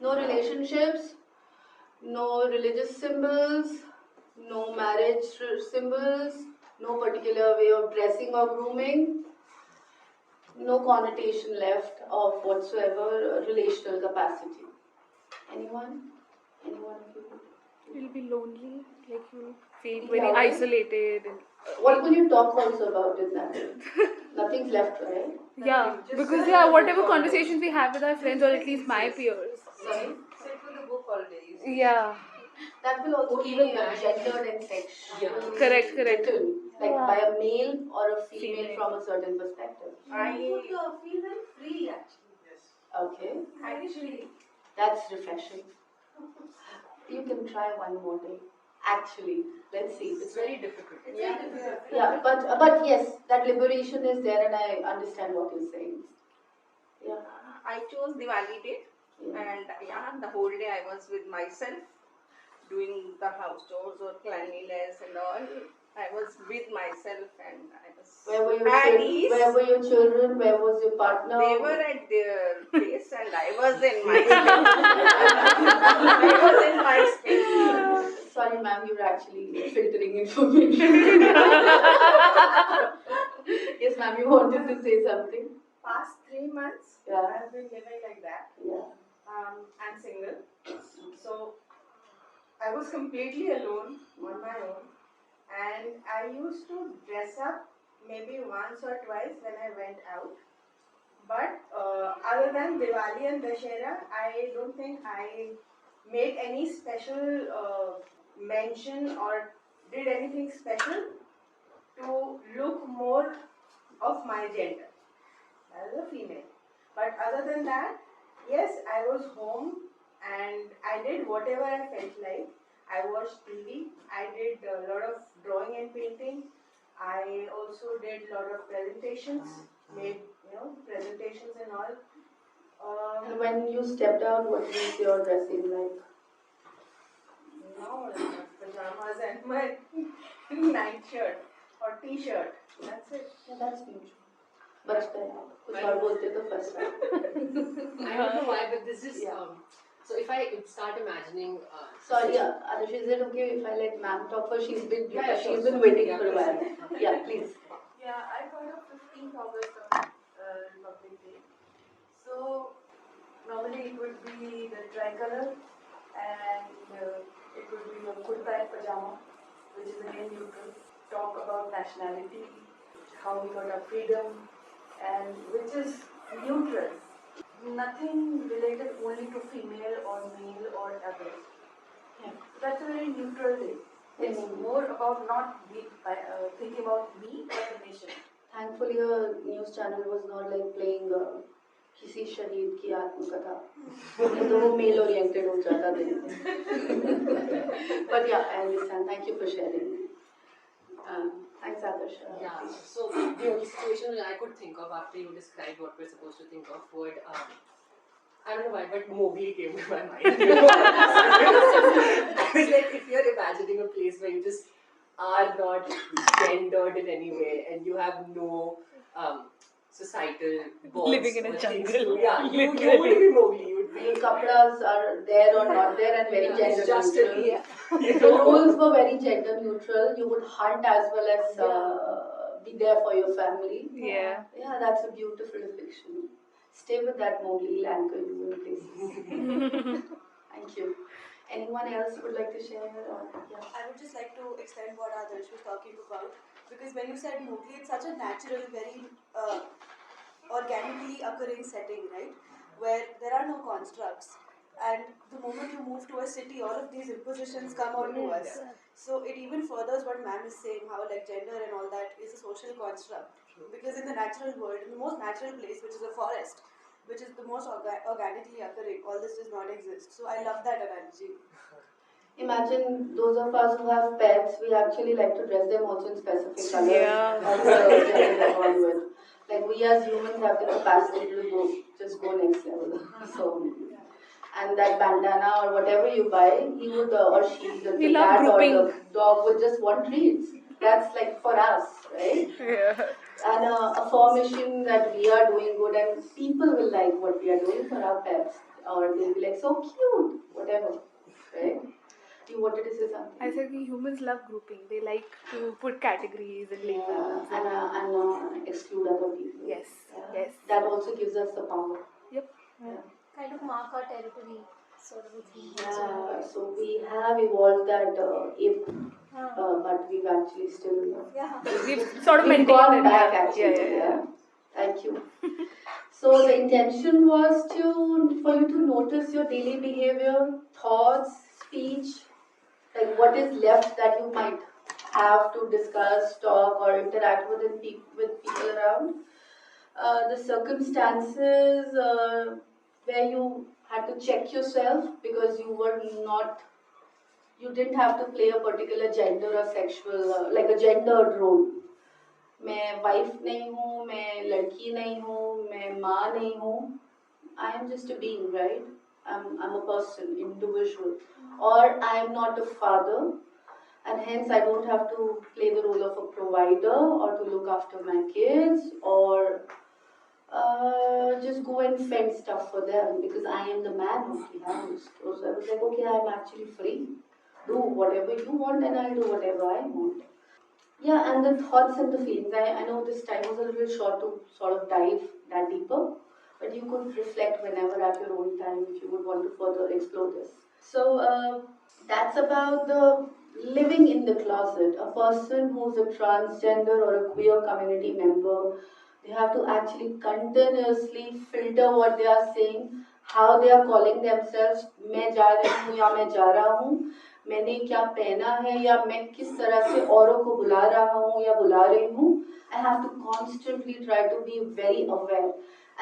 No relationships, no religious symbols, no marriage symbols, no particular way of dressing or grooming, no connotation left of whatsoever relational capacity. Anyone? Anyone of you? You'll be lonely, like you'll feel Be very louder. isolated. And What will you talk also about in that? Nothing's left, right? yeah, because yeah, whatever conversations we have with our friends, or at least my peers. Sorry? Sit with the book all day. Yeah, That will also Or be even that. gendered and sex. Yeah. Correct. Written, like Yeah. by a male or a female Female. from a certain perspective. I would feel very free actually. Yes. Okay, Actually. that's refreshing. You can try one more day. Actually, let's see. It's very difficult. It's very difficult. Yeah, but yes, that liberation is there, and I understand what you're saying. Yeah. I chose Diwali date, Yeah. and the whole day I was with myself, doing the house chores or cleanliness and all. I was with myself, and I was Where were your at children? ease. Where were your children? Where was your partner? They were at their place, and I was in my space. I was in my space. Sorry, ma'am, you're actually filtering information. Yes, ma'am, you wanted to say something? Past 3 months, Yeah. I've been living like that. Yeah. I'm single. So I was completely alone on my own. And I used to dress up maybe once or twice when I went out. But other than Diwali and Dashera, I don't think I made any special mention or did anything special to look more of my gender as a female. But other than that, yes, I was home and I did whatever I felt like. I watched TV, I did a lot of drawing and painting. I also did a lot of presentations, made presentations and all. And when you stepped out, what was your dressing like? No, pajamas and my night shirt or t-shirt. That's it. Yeah, that's neutral. बचता है आप कुछ और बोलते तो फंस रहा I don't know why, but this is Yeah. so if I start imagining. Sorry, Anush, is it okay if I let ma'am talk first? She's been Yeah, she's sure. been waiting Yeah, for a while. please. Yeah, please. Yeah, I got up 15th August on Republic Day. So normally it would be the tricolor and it would be a kurta and pajama, which is again neutral. Talk about nationality, how we got our freedom, and which is neutral. Nothing related only to female or male or others. Yeah. That's a very neutral day. It's more about not thinking about me but the nation. Thankfully, a news channel was not like playing किसी शहीद की आत्मकथा. तो वो male oriented हो जाता था. But yeah, I understand. Thank you for sharing. Thanks, Adarsh. Yeah, so the only situation I could think of after you described what we're supposed to think of would, I don't know why, but Mowgli came to my mind. I was like, if you're imagining a place where you just are not gendered in any way and you have no societal bonds. Living in a or things jungle. to- Yeah, you would be Mowgli. You would be. The kapras are there or not there and very Yeah, gender it's just neutral. you The rules were very gender neutral. You would hunt as well as be there for your family. Yeah. Yeah, that's a beautiful depiction. Stay with that Mowgli, he'll anchor you in places. Thank you. Anyone else would like to share? Yeah. I would just like to extend what Adarsh was talking about, because when you said Mowgli, it's such a natural, very organically occurring setting, right? Where there are no constructs. And the moment you move to a city, all of these impositions come onto us. So it even furthers what ma'am is saying, how like gender and all that is a social construct. Because in the natural world, in the most natural place, which is a forest, which is the most organically occurring, all this does not exist. So I love that analogy. Imagine those of us who have pets, we actually like to dress them also in specific colors. Yeah. Of the gender they're born with. Like we as humans have the capacity to go next level. So, and that bandana or whatever you buy, he would or she, the We love cat or grouping. the dog would just want treats. That's like for us, right? Yeah. And a formation that we are doing good and people will like what we are doing for our pets, or they'll be like so cute, whatever, right? You wanted to say something? I said we humans love grouping. They like to put categories and labels. And exclude other people. Yes. Yeah. Yes. That also gives us the power. Yep. Yeah. Kind of mark our territory, sort of a thing. Yeah, so we have evolved that but we've actually still We've sort of we've maintained gone it. back Yeah. actually. Yeah. Thank you. So the intention was for you to notice your daily behavior, thoughts, speech, like what is left that you might have to discuss, talk, or interact with people around. The circumstances where you had to check yourself because you didn't have to play a particular gender or sexual, like a gendered role. मैं wife नहीं हूँ, मैं लड़की नहीं हूँ, मैं माँ नहीं हूँ. I am just a being, right? I'm a person, individual. Or I am not a father, and hence I don't have to play the role of a provider or to look after my kids or just go and fend stuff for them because I am the man of the house. So I was like, okay, I'm actually free. Do whatever you want and I'll do whatever I want. Yeah, and the thoughts and the feelings. I know this time was a little short to sort of dive that deeper, but you could reflect whenever at your own time if you would want to further explore this. So that's about the living in the closet. A person who's a transgender or a queer community member, they have to actually continuously filter what they are saying, how they are calling themselves. मैं जा रही हूँ या मैं जा रहा हूँ, मैंने क्या पहना है या मैं किस तरह से औरों को बुला रहा हूँ या बुला रही हूँ. I have to constantly try to be very aware.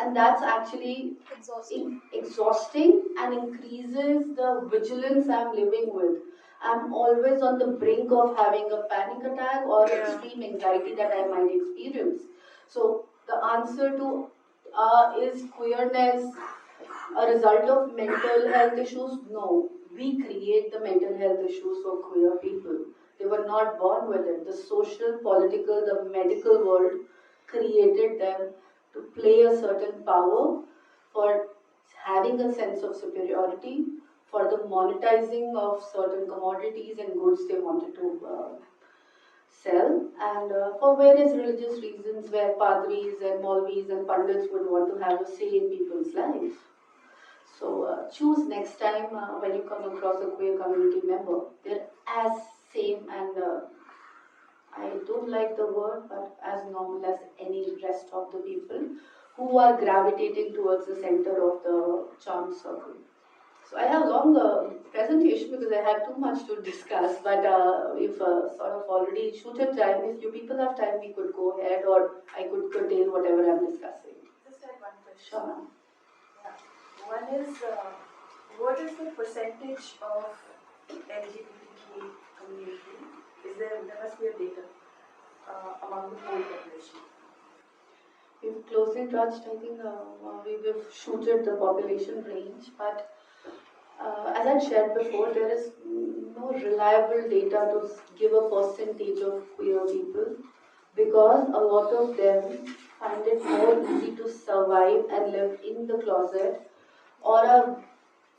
And that's actually exhausting and increases the vigilance I'm living with. I'm always on the brink of having a panic attack or extreme anxiety that I might experience. So the answer to is queerness a result of mental health issues? No. We create the mental health issues for queer people. They were not born with it. The social, political, the medical world created them to play a certain power for having a sense of superiority, for the monetizing of certain commodities and goods they wanted to sell, and for various religious reasons where padris and maulvis and pandits would want to have a say in people's life. So choose next time when you come across a queer community member. They're as same and I don't like the word, but as normal as any rest of the people who are gravitating towards the center of the charm circle. So I have a long presentation because I had too much to discuss, but we've sort of already shooted time. If you people have time, we could go ahead or I could curtail whatever I'm discussing. Just had one question. Sure, ma'am. One is, what is the percentage of LGBTQ community? There must be a data among the whole population. We've closely touched, I think we've shooted the population range, but as I shared before, there is no reliable data to give a percentage of queer people because a lot of them find it more easy to survive and live in the closet or are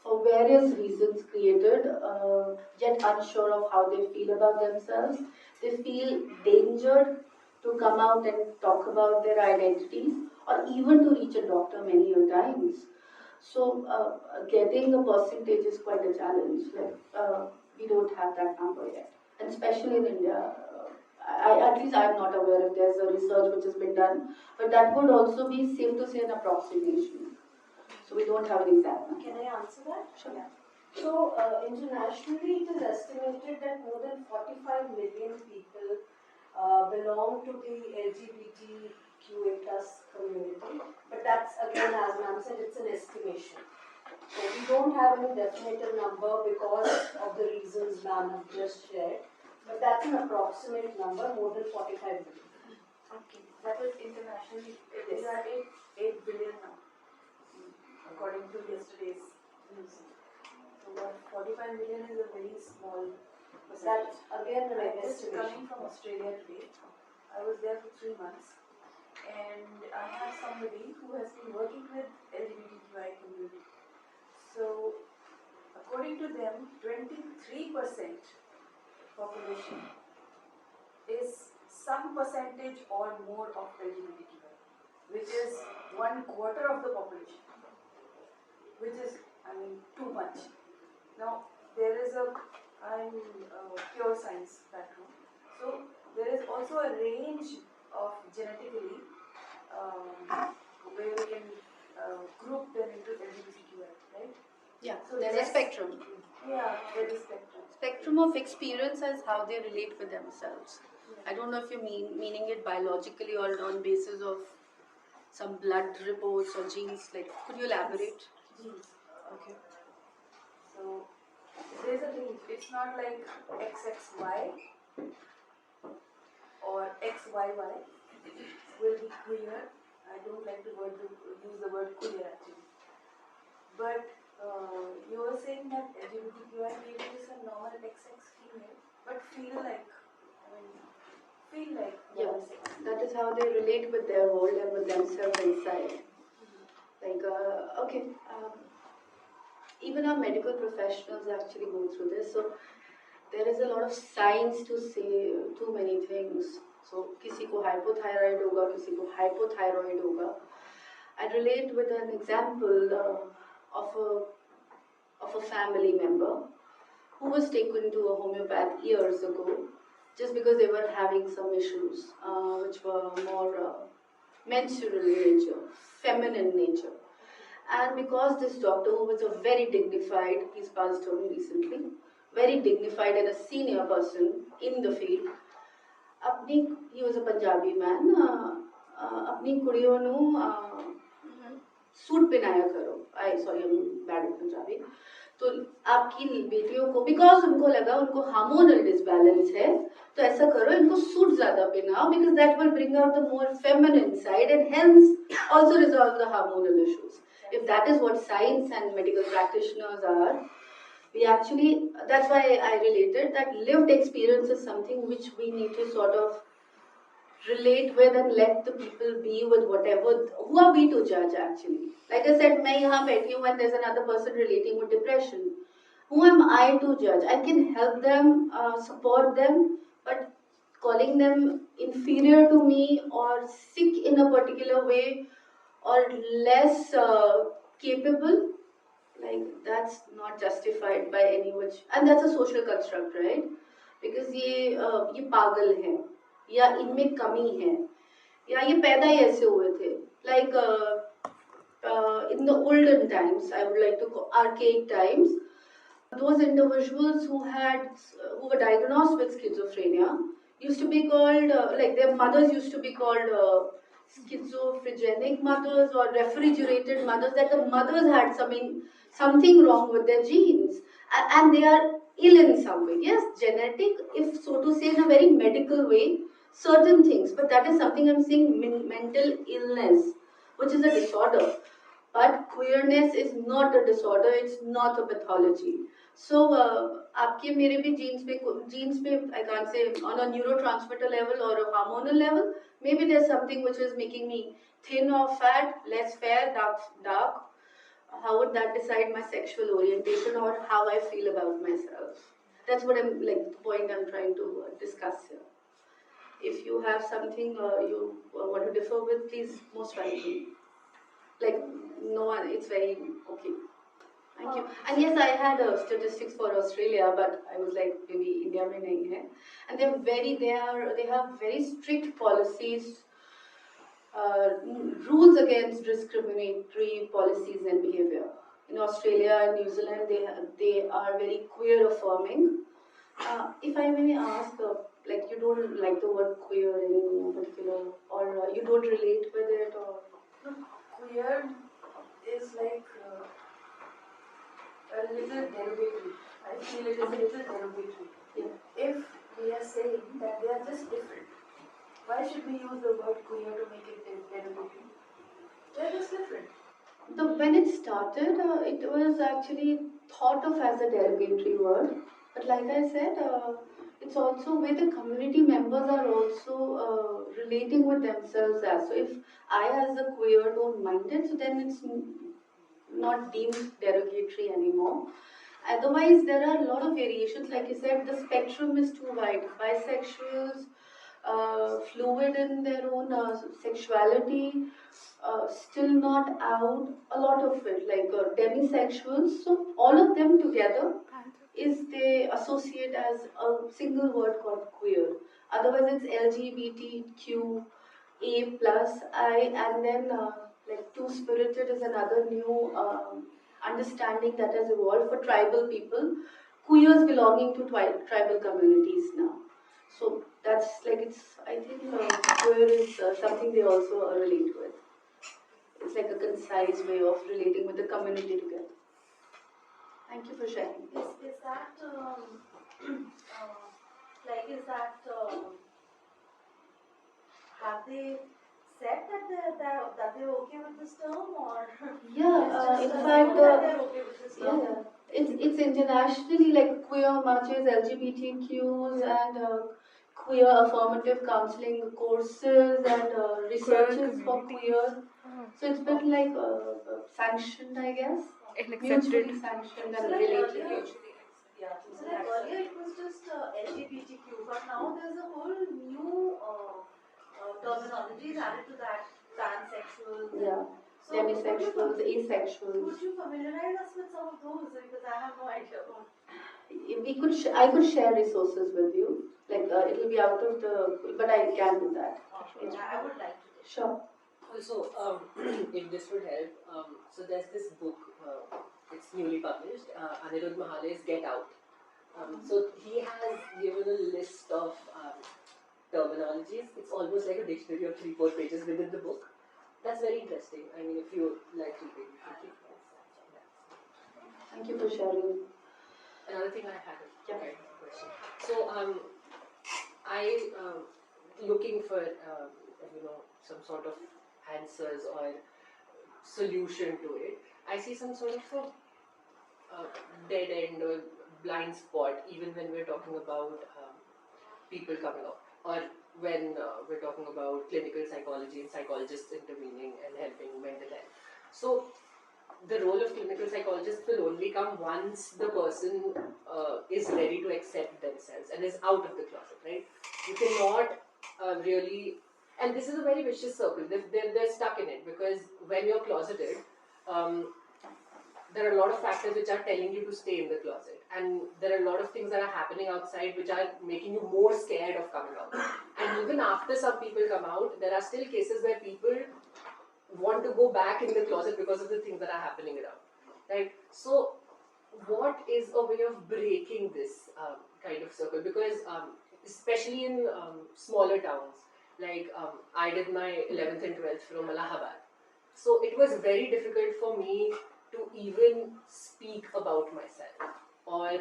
for various reasons created, yet unsure of how they feel about themselves. They feel danger to come out and talk about their identities, or even to reach a doctor many a times. So getting a percentage is quite a challenge. We don't have that number yet, and especially in India. At least I am not aware if there's a research which has been done, but that would also be safe to say an approximation. So we don't have an exact number. Can I answer that? Sure. Yeah. So internationally, it is estimated that more than 45 million people belong to the LGBTQA plus community. But that's again, as ma'am said, it's an estimation. So we don't have any definitive number because of the reasons ma'am just shared. But that's an approximate number, more than 45 million. Okay, that was internationally. We are 8 billion now, according to yesterday's news. So what 45 million is a very small percentage. That again, an I was estimation. coming from Australia today. I was there for 3 months, and I have somebody who has been working with LGBTQI community. So, according to them, 23% population is some percentage or more of LGBTQI, which is 1/4 of the population, which is, I mean, too much. Now, there is I'm pure science background, so there is also a range of genetically where we can group them into LGBTQI, right? Yeah, So there's a spectrum. Yeah, there is spectrum. Spectrum of experience as how they relate with themselves. I don't know if you're meaning it biologically or on basis of some blood reports or genes. Like, could you elaborate? Genes. Okay. So there's a thing. It's not like XXY or XYY will be queer. I don't like to use the word queer actually. But you were saying that LGBTQI maybe is a normal XX female, but feel like Yeah, that is how they relate with their world and with themselves inside. Like, okay, even our medical professionals actually go through this. So there is a lot of science to say too many things. So किसी को hypothyroid होगा, किसी को hypothyroid होगा. I relate with an example of a family member who was taken to a homeopath years ago just because they were having some issues which were more menstrual in nature, feminine nature. And because this doctor, who was a very dignified, he's passed away recently, very dignified and a senior person in the field, he was a Punjabi man, अपनी कुड़ियों ਨੂੰ suit पहनाया करो. Sorry, I'm bad at Punjabi. तो आपकी बेटियों को, because उनको लगा उनको हार्मोनल डिसबैलेंस है, तो ऐसा करो इनको सूट ज्यादा पहनाओ, because that will bring out the more feminine side and hence also resolve the hormonal issues. If that is what science and medical practitioners are, we actually, that's why I related that lived experience is something which we need to sort of relate with and let the people be with whatever. Who are we to judge actually? Like I said, मैं यहाँ बैठी हूँ and there's another person relating with depression. Who am I to judge? I can help them, support them, but calling them inferior to me or sick in a particular way or less capable, like that's not justified by any which, and that's a social construct, right? Because ये पागल हैं, या इनमें कमी है, या ये पैदा ही ऐसे हुए थे. Like in the olden times, I would like to call archaic times, those individuals who were diagnosed with schizophrenia used to be called, like their mothers used to be called schizophrenic mothers or refrigerated mothers, that the mothers had something wrong with their genes and they are ill in some way. Yes, genetic, if so to say in a very medical way, certain things, but that is something I'm saying mental illness, which is a disorder. But queerness is not a disorder, it's not a pathology. So, आपके मेरे भी genes में, I can't say on a neurotransmitter level or a hormonal level, maybe there's something which is making me thin or fat, less fair, dark. How would that decide my sexual orientation or how I feel about myself? That's what the point I'm trying to discuss here. If you have something you want to differ with, please most welcome. Like, no one, it's very okay. Thank you. And yes, I had statistics for Australia, but I was like, maybe India mein nahi hai. And they have very strict policies, rules against discriminatory policies and behavior. In Australia and New Zealand, they are very queer affirming. If I may ask, like you don't like the word queer in particular, or you don't relate with it, or No, queer is like a little derogatory. I feel it is a little derogatory. Yeah. If we are saying that they are just different, why should we use the word queer to make it derogatory? They are just different. When it started, it was actually thought of as a derogatory word. But like I said, it's also where the community members are also relating with themselves as. So if I as a queer don't mind it, so then it's not deemed derogatory anymore. Otherwise, there are a lot of variations. Like you said, the spectrum is too wide. Bisexuals, fluid in their own sexuality, still not out, a lot of it, like demisexuals. So all of them together is they associate as a single word called queer. Otherwise, it's LGBTQA plus I, and then like two-spirited is another new understanding that has evolved for tribal people, queers belonging to tribal communities now. So that's like I think queer is something they also relate with. It's like a concise way of relating with the community together. Thank you for sharing. Is that have they said that they're okay with this term, or Yeah, in that fact, they're okay with this term? yeah, it's internationally like queer marches, LGBTQs, and queer affirmative counseling courses and researches for queer. So it's been like sanctioned, I guess, And mutually accepted. sanctioned So and like related. earlier, so like earlier it was just LGBTQ, but now there's a whole new terminologies added to that, pansexuals. Yeah, So demisexuals, asexuals. Would you familiarize us with some of those, because I have no idea. I could share resources with you. Like it will be out of the, but I can do that. I would like to. Sure. Also, if this would help, so there's this book, it's newly published, Anirudh Mahale's Get Out. So he has given a list of terminologies. It's almost like a dictionary of 3-4 pages within the book. That's very interesting. I mean, if you like reading, Thank you for sharing. Another thing I had a kind of question. So, I looking for some sort of answers or solution to it. I see some sort of a dead end or blind spot even when we're talking about people coming up, or when we're talking about clinical psychology and psychologists intervening and helping mental health. So the role of clinical psychologist will only come once the person is ready to accept themselves and is out of the closet, right? You cannot really, and this is a very vicious circle. They're stuck in it, because when you're closeted, there are a lot of factors which are telling you to stay in the closet, and there are a lot of things that are happening outside which are making you more scared of coming out. And even after some people come out, there are still cases where people want to go back in the closet because of the things that are happening around, right? So what is a way of breaking this kind of circle? Because especially in smaller towns, like I did my 11th and 12th from Allahabad, so it was very difficult for me to even speak about myself, or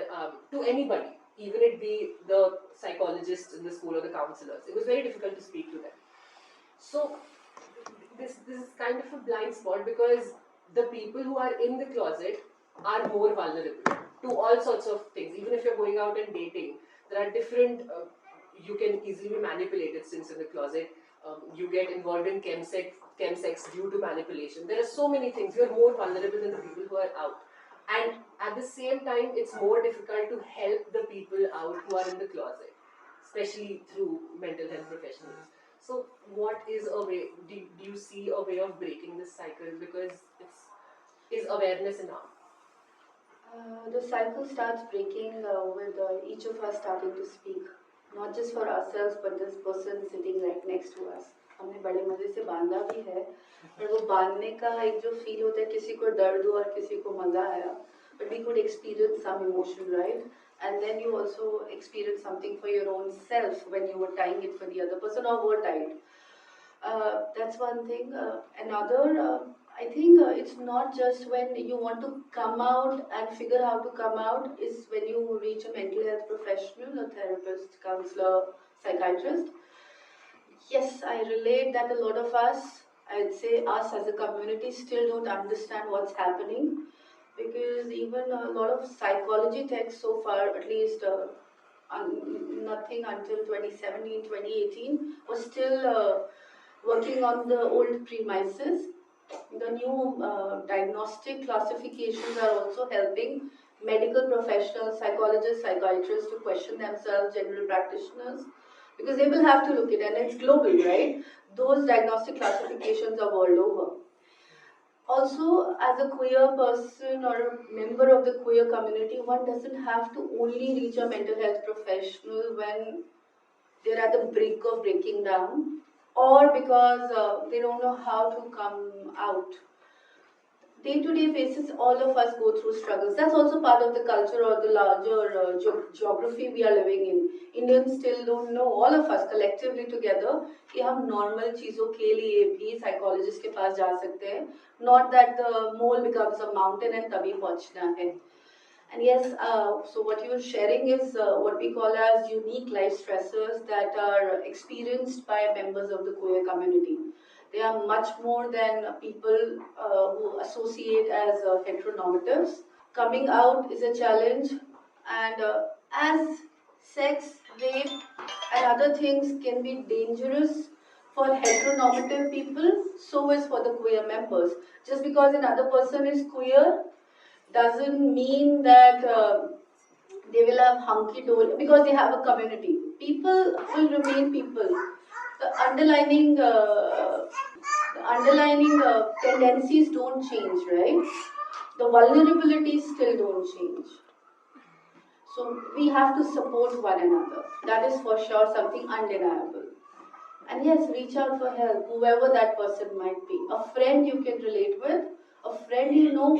to anybody, even it be the psychologists in the school or the counselors. It was very difficult to speak to them. So this is kind of a blind spot, because the people who are in the closet are more vulnerable to all sorts of things. Even if you're going out and dating, there are different, you can easily be manipulated since in the closet. You get involved in chemsex due to manipulation. There are so many things. You're more vulnerable than the people who are out. And at the same time, it's more difficult to help the people out who are in the closet. especially through mental health professionals. So, what is a way? Do you see a way of breaking this cycle? Because is awareness enough? The cycle starts breaking with each of us starting to speak, not just for ourselves, but this person sitting right next to us. हमने बड़े मजे से बांधा भी है, पर वो बांधने का एक जो फील होता है, किसी को दर्द हुआ और किसी को मजा आया, but we could experience some emotion, right? And then you also experience something for your own self when you were tying it for the other person or were tied. That's one thing. Another, I think it's not just when you want to come out and figure how to come out, is when you reach a mental health professional, a therapist, counselor, psychiatrist. Yes, I relate that a lot of us, I'd say us as a community, still don't understand what's happening, because even a lot of psychology texts so far, at least nothing until 2017, 2018, was still working on the old premises. The new diagnostic classifications are also helping medical professionals, psychologists, psychiatrists to question themselves, general practitioners, because they will have to look at it, and it's global, right? Those diagnostic classifications are world over. Also, as a queer person or a member of the queer community, one doesn't have to only reach a mental health professional when they're at the brink of breaking down, or because they don't know how to come out. Day-to-day basis, all of us go through struggles. That's also part of the culture or the larger geography we are living in. Indians still don't know, all of us collectively together, कि हम normal चीजों के लिए भी psychologist के पास जा सकते हैं. Not that the mole becomes a mountain and तभी पहुंचना है. And yes, so what you're sharing is what we call as unique life stressors that are experienced by members of the queer community. They are much more than people who associate as heteronormatives. Coming out is a challenge, and as sex, rape, and other things can be dangerous for heteronormative people, so is for the queer members. Just because another person is queer doesn't mean that they will have hunky-dory, because they have a community. People will remain people. The underlining tendencies don't change, right? The vulnerabilities still don't change. So we have to support one another. That is for sure something undeniable. And yes, reach out for help, whoever that person might be. A friend you can relate with, a friend you know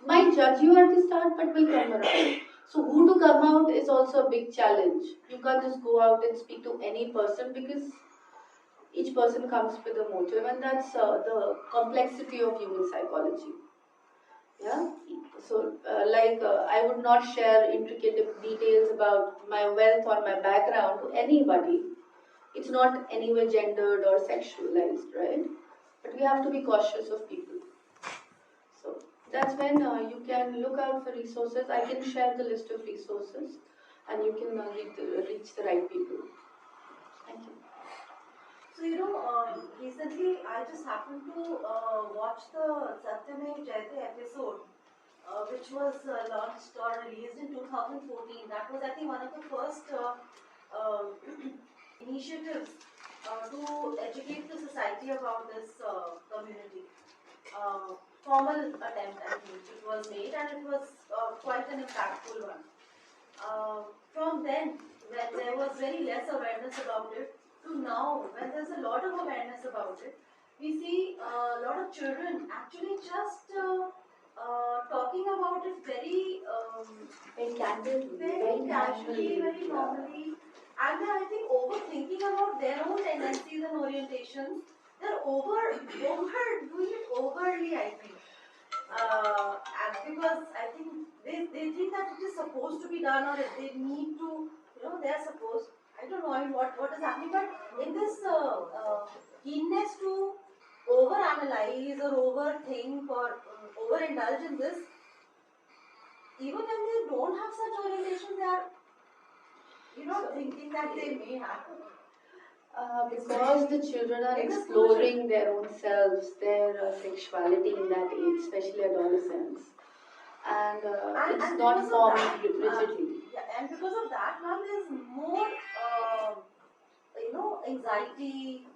might judge you at the start, but will come around. So who to come out is also a big challenge. You can't just go out and speak to any person, because each person comes with a motive, and that's the complexity of human psychology. Yeah. So, I would not share intricate details about my wealth or my background to anybody. It's not anywhere gendered or sexualized, right? But we have to be cautious of people. So that's when you can look out for resources. I can share the list of resources, and you can reach the right people. Thank you. So, recently I just happened to watch the Satyame Jayate episode, which was launched or released in 2014. That was, I think, one of the first initiatives to educate the society about this community. Formal attempt, I think, it was made, and it was quite an impactful one. From then, when there was very less awareness about it, to now, when there's a lot of awareness about it, we see a lot of children actually just talking about it very candidly, very casually, very normally, and they're, I think, overthinking about their own tendencies and orientations. They're overdoing it overly, I think. And because I think they think that it is supposed to be done, or they need to, they're supposed, I don't know, what is happening, but in this keenness to overanalyze or overthink or overindulge in this, even when they don't have such orientation, they are, thinking that they may have. Because the children are exploring their own selves, their sexuality in that age, especially adolescence, and it's not formed rigidly. And because of that, now there's more anxiety,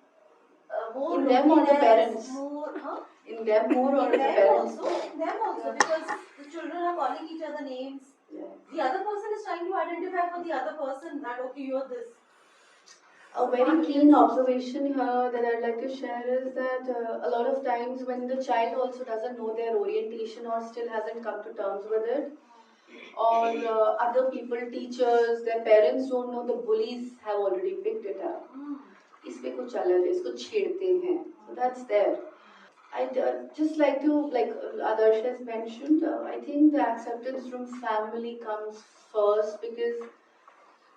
more In them or the loneliness, parents? more, huh? In them more or In the them parents? also, in them also, because the children are calling each other names. Yeah. The other person is trying to identify for the other person that, okay, you're this. A very keen observation here that I'd like to share is that a lot of times when the child also doesn't know their orientation or still hasn't come to terms with it, or other people, teachers, their parents don't know, the bullies have already picked it up. इस पे कुछ अलग है, इसको छेड़ते हैं. So that's there. I'd just like to, like Adarsh has mentioned, I think the acceptance from family comes first because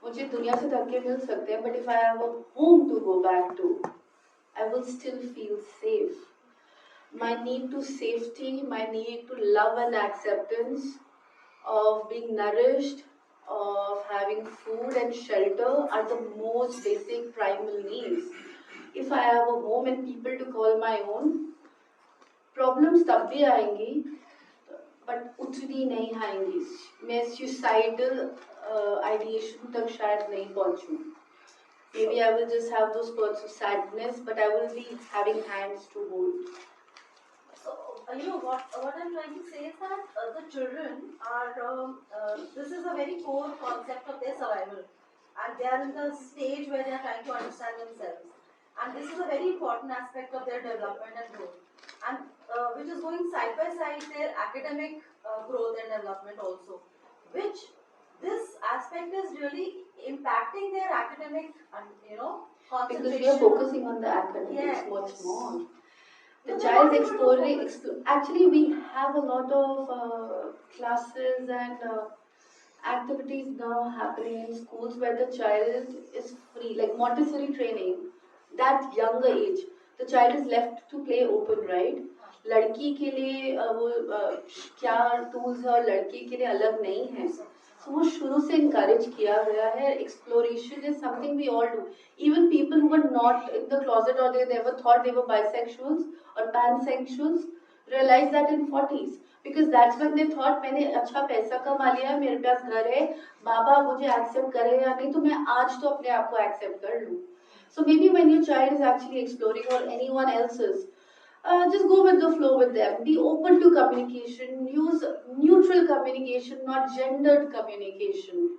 मुझे दुनिया से धक्के मिल सकते हैं, but if I have a home to go back to, I will still feel safe. My need to safety, my need to love and acceptance of being nourished, of having food and shelter are the most basic primal needs. If I have a home and people to call my own, problems तब भी आएंगी, but उतनी नहीं आएंगी. मैं suicidal ideation तक शायद नहीं पहुंचूं. Maybe I will just have those spurts of sadness, but I will be having hands to hold. So, what I'm trying to say is that the children are, this is a very core concept of their survival. And they are in the stage where they are trying to understand themselves. And this is a very important aspect of their development and growth. And which is going side by side their academic growth and development also. Which this aspect is really impacting their academic, concentration. Because we are focusing on the academics much more. The child exploring, actually we have a lot of classes and activities now happening in schools where the child is free, like Montessori training, that younger age, the child is left to play open, right? लड़की के लिए वो क्या tools है और लड़की के लिए अलग नहीं है. So वो शुरू से encourage किया गया है. Exploration is something we all do. Even people who were not in the closet or they never thought they were bisexuals or pansexuals realized that in 40s. Because that's when they thought मैंने अच्छा पैसा कमा लिया, मेरे पास घर है, माँ बाप मुझे accept करे या नहीं, तो मैं आज तो अपने आप को accept कर लूँ. So maybe when your child is actually exploring or anyone else's, just go with the flow with them. Be open to communication. Use neutral communication, not gendered communication.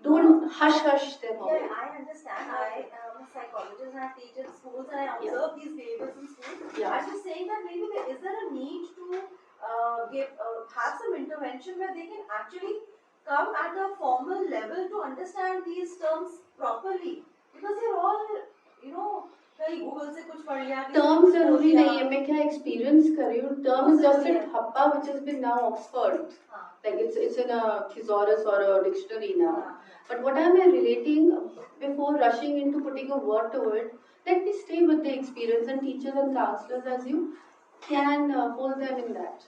Don't hush them away. Yeah, I understand. I am a psychologist and I teach in schools and I observe these behaviors in schools. Yeah. I'm just saying that maybe is there a need to have some intervention where they can actually come at a formal level to understand these terms properly, because they're all, कहीं Google से कुछ पढ़ लिया. Term जरूरी नहीं है. मैं क्या experience कर रही हूँ. Term is just a thappa which has been now Oxford. Like it's in a thesaurus or a dictionary now. But what am I relating before rushing into putting a word to it? Let me stay with the experience and teachers and counselors as you can hold them in that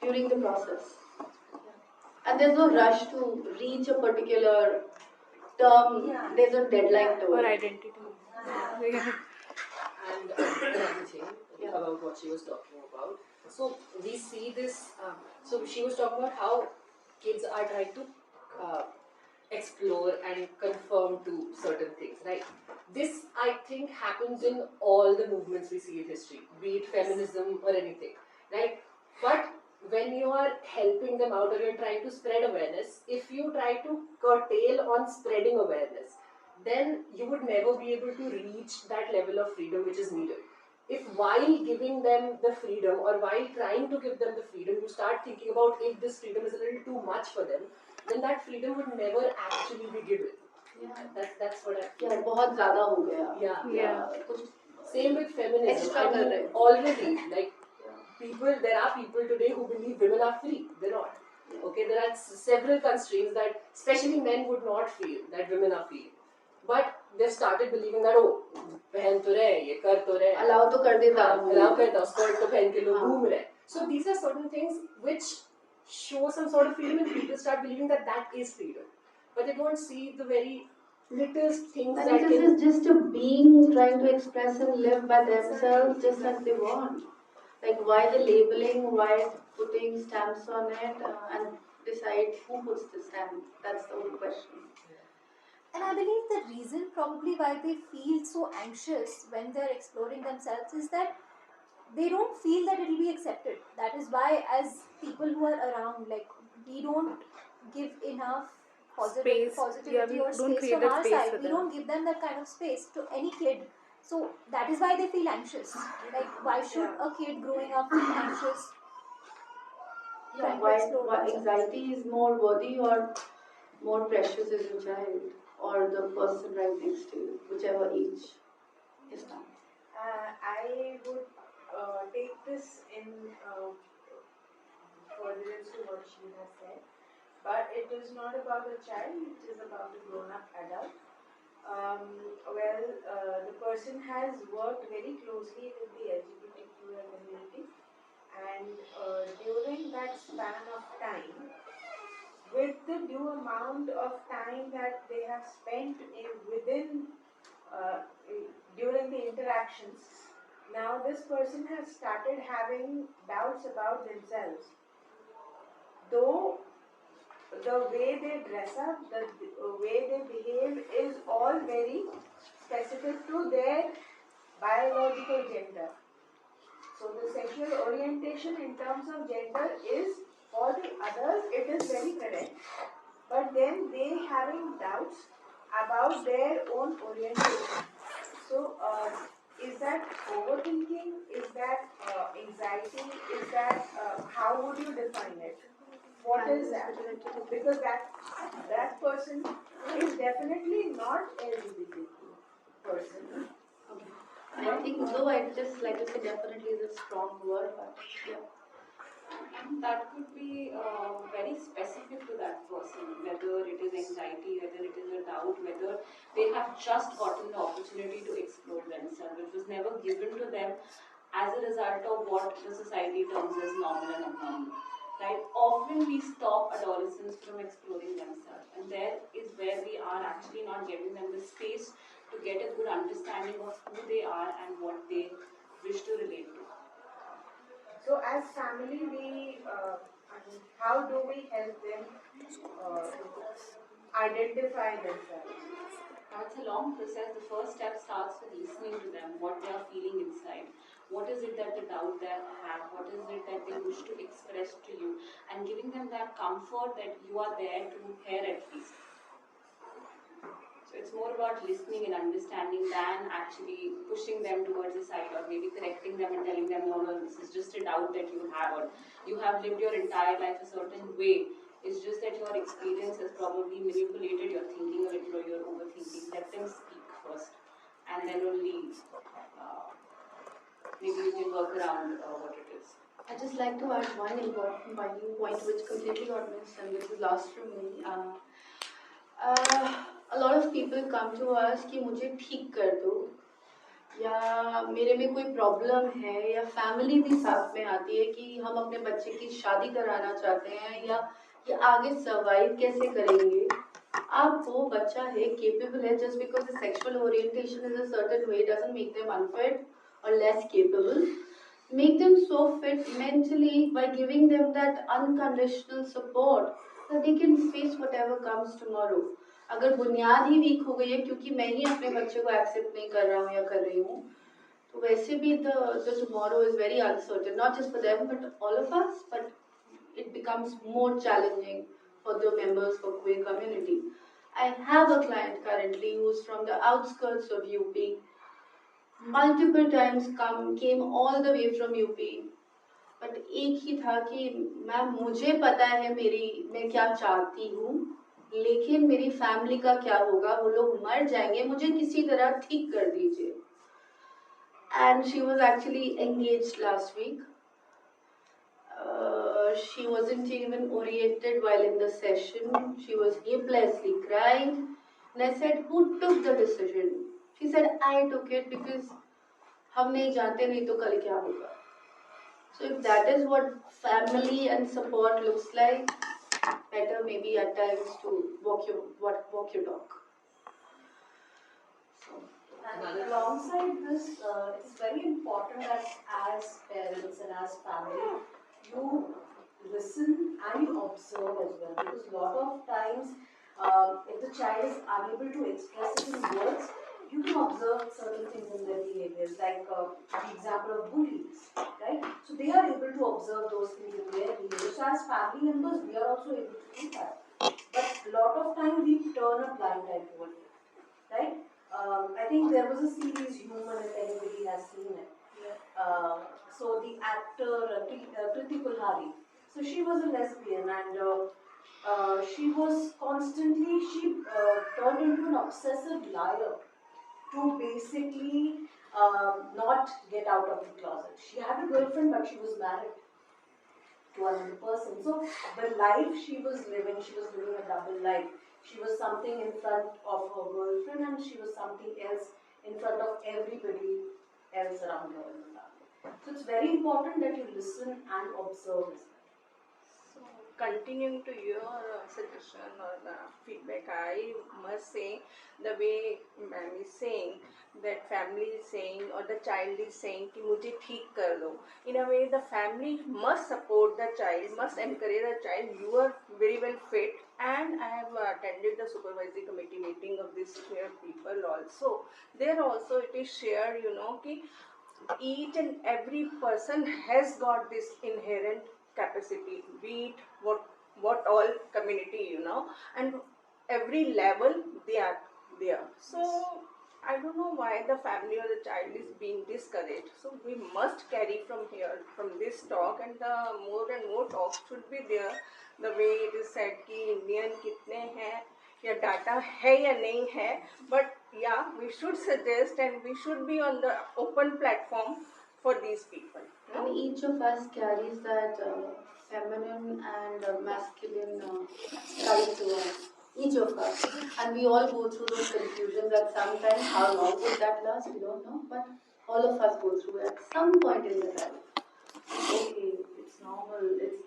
during the process. And there's no rush to reach a particular term. There's a deadline to Or it. identity. And another thing about what she was talking about. So we see this. So she was talking about how kids are trying to explore and conform to certain things, right? This, I think, happens in all the movements we see in history, be it feminism or anything, right? But when you are helping them out or you're trying to spread awareness, if you try to curtail on spreading awareness, then you would never be able to reach that level of freedom which is needed. If while giving them the freedom or while trying to give them the freedom, you start thinking about if this freedom is a little too much for them, then that freedom would never actually be given. Yeah, that's what I feel. Yeah, बहुत ज़्यादा हो गया. Yeah. Same with feminism. Extra I mean, कर रहे. already, like, there are people today who believe women are free. They're not. Okay, there are several constraints that especially men would not feel that women are free. But they started believing that, oh, पहन तो रहे, ये कर तो रहे, allow तो कर देता हूँ, allow करता हूँ, skirt तो पहन के लोग घूम रहे. So these are certain things which show some sort of freedom and people start believing that that is freedom. But they don't see the very little things But that this is just a being trying to express and live by themselves just as they want. Like why the labeling, why putting stamps on it and decide who puts the stamp. That's the whole question. And I believe the reason probably why they feel so anxious when they're exploring themselves is that they don't feel that it will be accepted. That is why, as people who are around, like, we don't give enough Space. Yeah, positivity we or don't space create from that our space side. for We them. don't give them that kind of space to any kid. So that is why they feel anxious. Like, why should a kid growing up feel anxious? Yeah, Trying to why, explore themselves. anxiety is more worthy or more precious is the child or the person right next to you, whichever age. Yes, ma'am. I would take this in furtherance to what she has said, but it is not about a child, it is about a grown-up adult. The person has worked very closely with the LGBTQI community, and during that span of time, with the due amount of time that they have spent within uh, during the interactions, now this person has started having doubts about themselves. Though the way they dress up, the way they behave is all very specific to their biological gender. So the sexual orientation in terms of gender is, for the others, it is very correct. But then they having doubts about their own orientation. So is that overthinking? Is that anxiety? Is that, how would you define it? What is that? Because that person is definitely not LGBTQ person. I think, though I'd just like to say definitely is a strong word, but yeah. And that could be very specific to that person, whether it is anxiety, whether it is a doubt, whether they have just gotten the opportunity to explore themselves, which was never given to them as a result of what the society terms as normal and abnormal. Right? Often we stop adolescents from exploring themselves, and there is where we are actually not giving them the space to get a good understanding of who they are and what they wish to relate to. So as family, how do we help them identify themselves? It's a long process. The first step starts with listening to them, what they are feeling inside. What is it that the doubt they have? What is it that they wish to express to you? And giving them that comfort that you are there to hear at least. So it's more about listening and understanding than actually pushing them towards the side or maybe correcting them and telling them, no, this is just a doubt that you have, or you have lived your entire life a certain way. It's just that your experience has probably manipulated your thinking a little or you're overthinking. Let them speak first, and then only maybe you can work around what it is. I'd just like to add one important point which completely got missed, and this is last from me. A lot of people come to us कि मुझे ठीक कर दो, या मेरे में कोई problem है, या फैमिली भी साथ में आती है कि हम अपने बच्चे की शादी कराना चाहते हैं, या ये आगे सर्वाइव कैसे करेंगे. आप वो बच्चा है, केपेबल है, just because the sexual orientation is a certain way doesn't make them unfit or less capable. Make them so fit mentally by giving them that unconditional support that they can face whatever comes tomorrow. अगर बुनियाद ही week हो गई है क्योंकि मैं ही अपने बच्चे को एक्सेप्ट नहीं कर रहा हूँ या कर रही हूँ, तो वैसे भी the tomorrow is very uncertain, not just for them but all of us, but it becomes more challenging for the members for queer community. I have a client currently who's from the outskirts of UP. Multiple times came all the way from UP, but एक ही था कि ma'am मुझे पता है मैं क्या चाहती हूँ, लेकिन मेरी फैमिली का क्या होगा, वो लोग मर जाएंगे, मुझे किसी तरह ठीक कर दीजिए. And she was actually engaged last week. She wasn't even oriented while in the session. She was helplessly crying. And I said, who took the decision? She said, I took it because हम नहीं जानते, नहीं तो कल क्या होगा. So if that is what family and support looks like, better maybe at times to walk your dog. So, and alongside this, it's very important that as parents and as family, you listen and you observe as well, because a lot of times If the child is unable to express it in words, you can observe certain things in their behaviors, like the example of bullies, right? So they are able to observe those things in their behaviors. So as family members, we are also able to do that. But a lot of time we turn a blind eye towards it, right? I think there was a series, Human, if anybody has seen it. So the actor Kriti Kulhari, so she was a lesbian, and she was constantly, turned into an obsessive liar to basically not get out of the closet. She had a girlfriend, but she was married to another person. So the life she was living a double life. She was something in front of her girlfriend, and she was something else in front of everybody else around her in the family. So it's very important that you listen and observe as well. So, continuing to your suggestion or the feedback, I must say the way ma'am is saying that family is saying or the child is saying कि मुझे ठीक कर दो. In a way, the family must support the child, must encourage the child. You are very well fit, and I have attended the supervisory committee meeting of this people also. There also it is shared, कि each and every person has got this inherent capacity, be it what all community, and every level they are there. So I don't know why the family or the child is being discouraged. So we must carry from here, from this talk, and the more and more talk should be there. The way it is said कि Indian कितने हैं या data है या नहीं है, but yeah, we should suggest and we should be on the open platform for these people. And each of us carries that feminine and masculine side to us. Each of us. And we all go through those confusions at some time. How long would that last? We don't know. But all of us go through it at some point in the life. Okay, it's normal. It's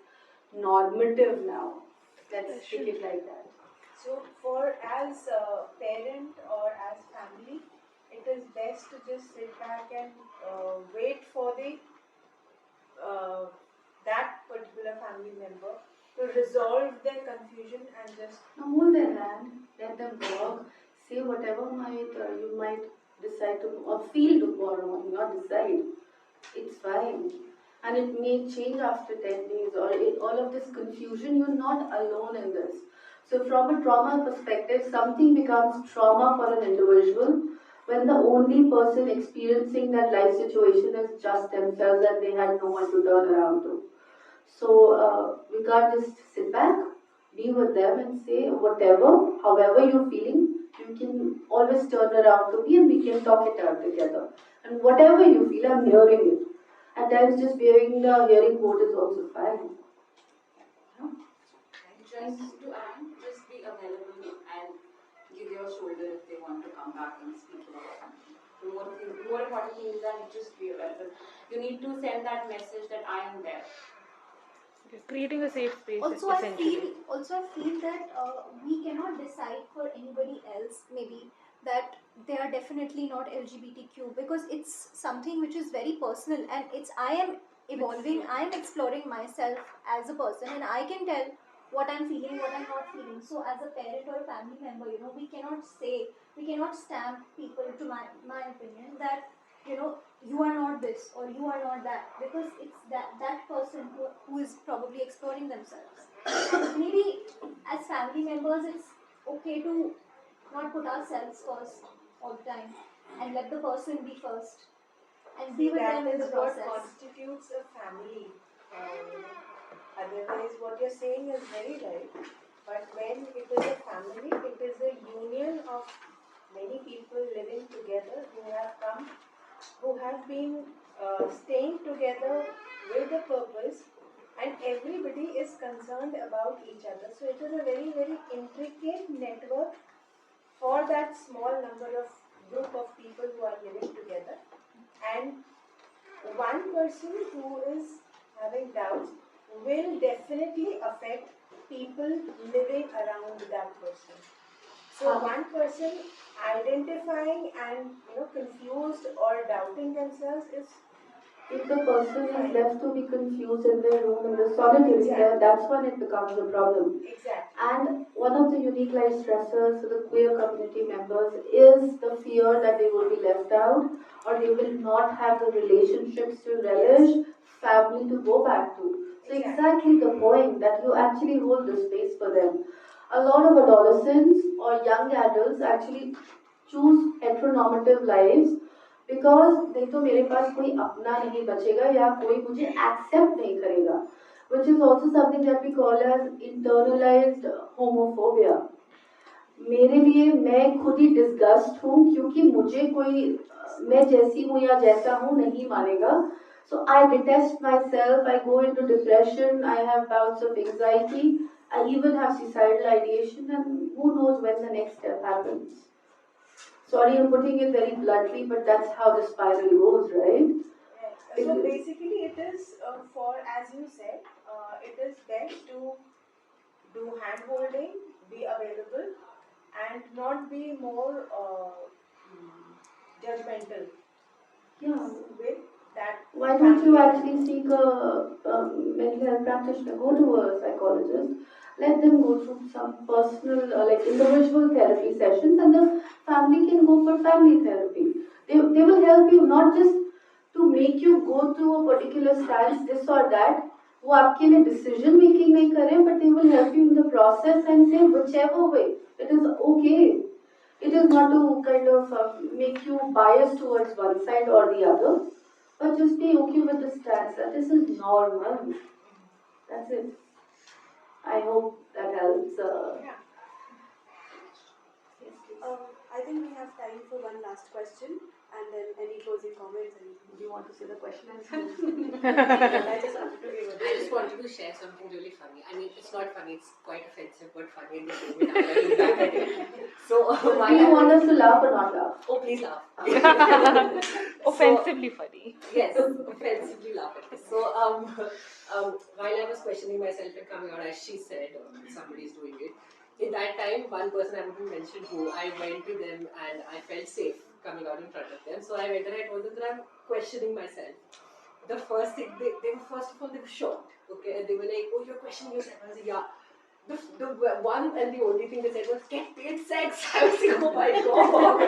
normative now. Let's take it like that. So, for as a parent or as family, it is best to just sit back and wait for the that particular family member to resolve their confusion and just Hold their hand, let them talk, say whatever you might decide to or feel to pour on, not decide. It's fine. And it may change after 10 days or all of this confusion, you're not alone in this. So from a trauma perspective, something becomes trauma for an individual when the only person experiencing that life situation is just themselves and they had no one to turn around to. So we can't just sit back, be with them and say whatever, however you're feeling, you can always turn around to me and we can talk it out together. And whatever you feel, I'm hearing it. At times just bearing the hearing board is also fine. Just to add, just be available and give your shoulder if they want to come back and speak about something. The more important thing is that just be available. You need to send that message that I am there. Creating a safe space Also, essentially. I feel that we cannot decide for anybody else, maybe, that they are definitely not LGBTQ, because it's something which is very personal, and I am evolving, I am exploring myself as a person, and I can tell what I'm feeling, what I'm not feeling. So as a parent or a family member, we cannot stamp people, to my opinion, that you are not this or you are not that, because it's that person who is probably exploring themselves. Maybe as family members, it's okay to not put ourselves first all the time and let the person be first and be with them in the process. That is what constitutes a family. Otherwise, what you're saying is very right. But when it is a family, it is a union of many people living together who have been staying together with a purpose, and everybody is concerned about each other. So it is a very, very intricate network for that small number of group of people who are living together. And one person who is having doubts will definitely affect people living around that person. So one person identifying and confused or doubting themselves is If the person is left to be confused in their room in the solitude, that's when it becomes a problem. Exactly. And one of the unique life stressors for the queer community members is the fear that they will be left out or they will not have the relationships to relish, family to go back to. So exactly the point that you actually hold the space for them. A lot of adolescents or young adults actually choose heteronormative lives because नहीं तो मेरे पास कोई अपना नहीं बचेगा या कोई मुझे एक्सेप्ट नहीं करेगा which is also something that we call as internalized homophobia. मेरे लिए मैं खुद ही डिस्गस्ट हूँ क्योंकि मुझे कोई मैं जैसी हूँ या जैसा हूँ नहीं मानेगा. So I detest myself, I go into depression, I have bouts of anxiety, I even have suicidal ideation, and who knows when the next step happens. Sorry, I'm putting it very bluntly, but that's how the spiral goes, right? Yes. So basically, it is for, as you said, it is best to do hand holding, be available, and not be more judgmental. Yeah. With that. Why don't you actually seek a mental health practitioner? Go to a psychologist. Let them go through some personal, like individual therapy sessions, and the family can go for family therapy. They will help you not just to make you go to a particular stance, this or that. वो आपके लिए decision making नहीं करें, but they will help you in the process and say whichever way it is okay. It is not to kind of make you biased towards one side or the other, but just be okay with the stance that this is normal. That's it. I hope that helps. Yeah. Yes, please. I think we have time for one last question, and then any closing comments. And do you want to say the question? I just wanted to share something really funny. I mean, it's not funny; it's quite offensive, but funny in the same way. Now I look back at it. So, do you want us to laugh or not laugh? Oh, please laugh. Offensively funny. Yes, offensively laugh at this. So, while I was questioning myself and coming out, as she said, somebody's doing it. In that time, one person, I wouldn't mention who, I went to them and I felt safe coming out in front of them. So I went and I told them that I'm questioning myself. The first thing, they were first of all, they were shocked. Okay, and they were like, oh, you're questioning yourself. I was like, yeah. The one and the only thing they said was, get paid sex. I was like, oh my god.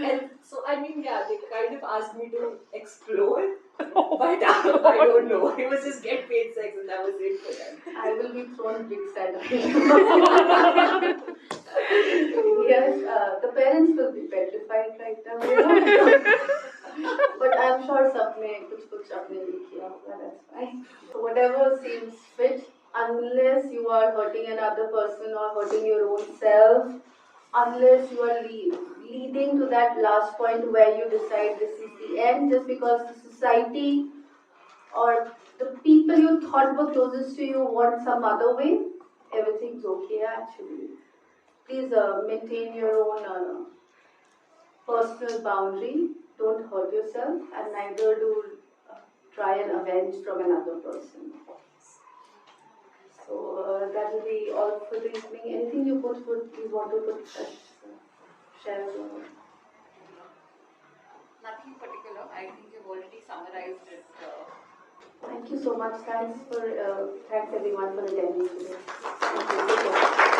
And so, I mean, yeah, they kind of asked me to explore, but I don't know. It was just get paid sex and that was it for them. I will be thrown big side. Yes, the parents will be petrified right now. But I'm sure सबने कुछ अपने लिए किया होगा, that's fine. So whatever seems fit, unless you are hurting another person or hurting your own self, unless you are leading to that last point where you decide this is the end, just because the society or the people you thought were closest to you want some other way, everything's okay actually. Please maintain your own personal boundary. Don't hurt yourself, and neither do try and avenge from another person. So that will be all for the evening. Anything you want to put share? Nothing in particular. I think you've already summarized it. Thank you so much. Thanks everyone for attending today. Thank you.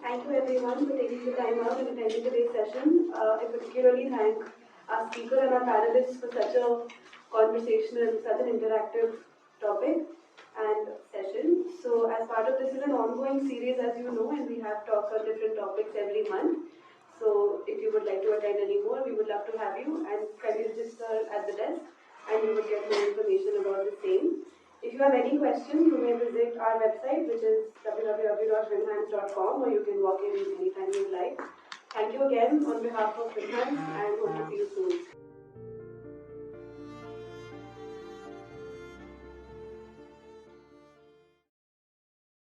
Thank you everyone for taking the time out and attending today's session. I particularly thank our speaker and our panelists for such a conversational, such an interactive topic and session. So as part of this is an ongoing series, as you know, and we have talks on different topics every month. So if you would like to attend any more, we would love to have you, and kindly register at the desk and you will get more information about the same. If you have any questions, you may visit our website, which is www.vimhans.com, or you can walk in anytime you'd like. Thank you again on behalf of VIMHANS and hope to see you soon.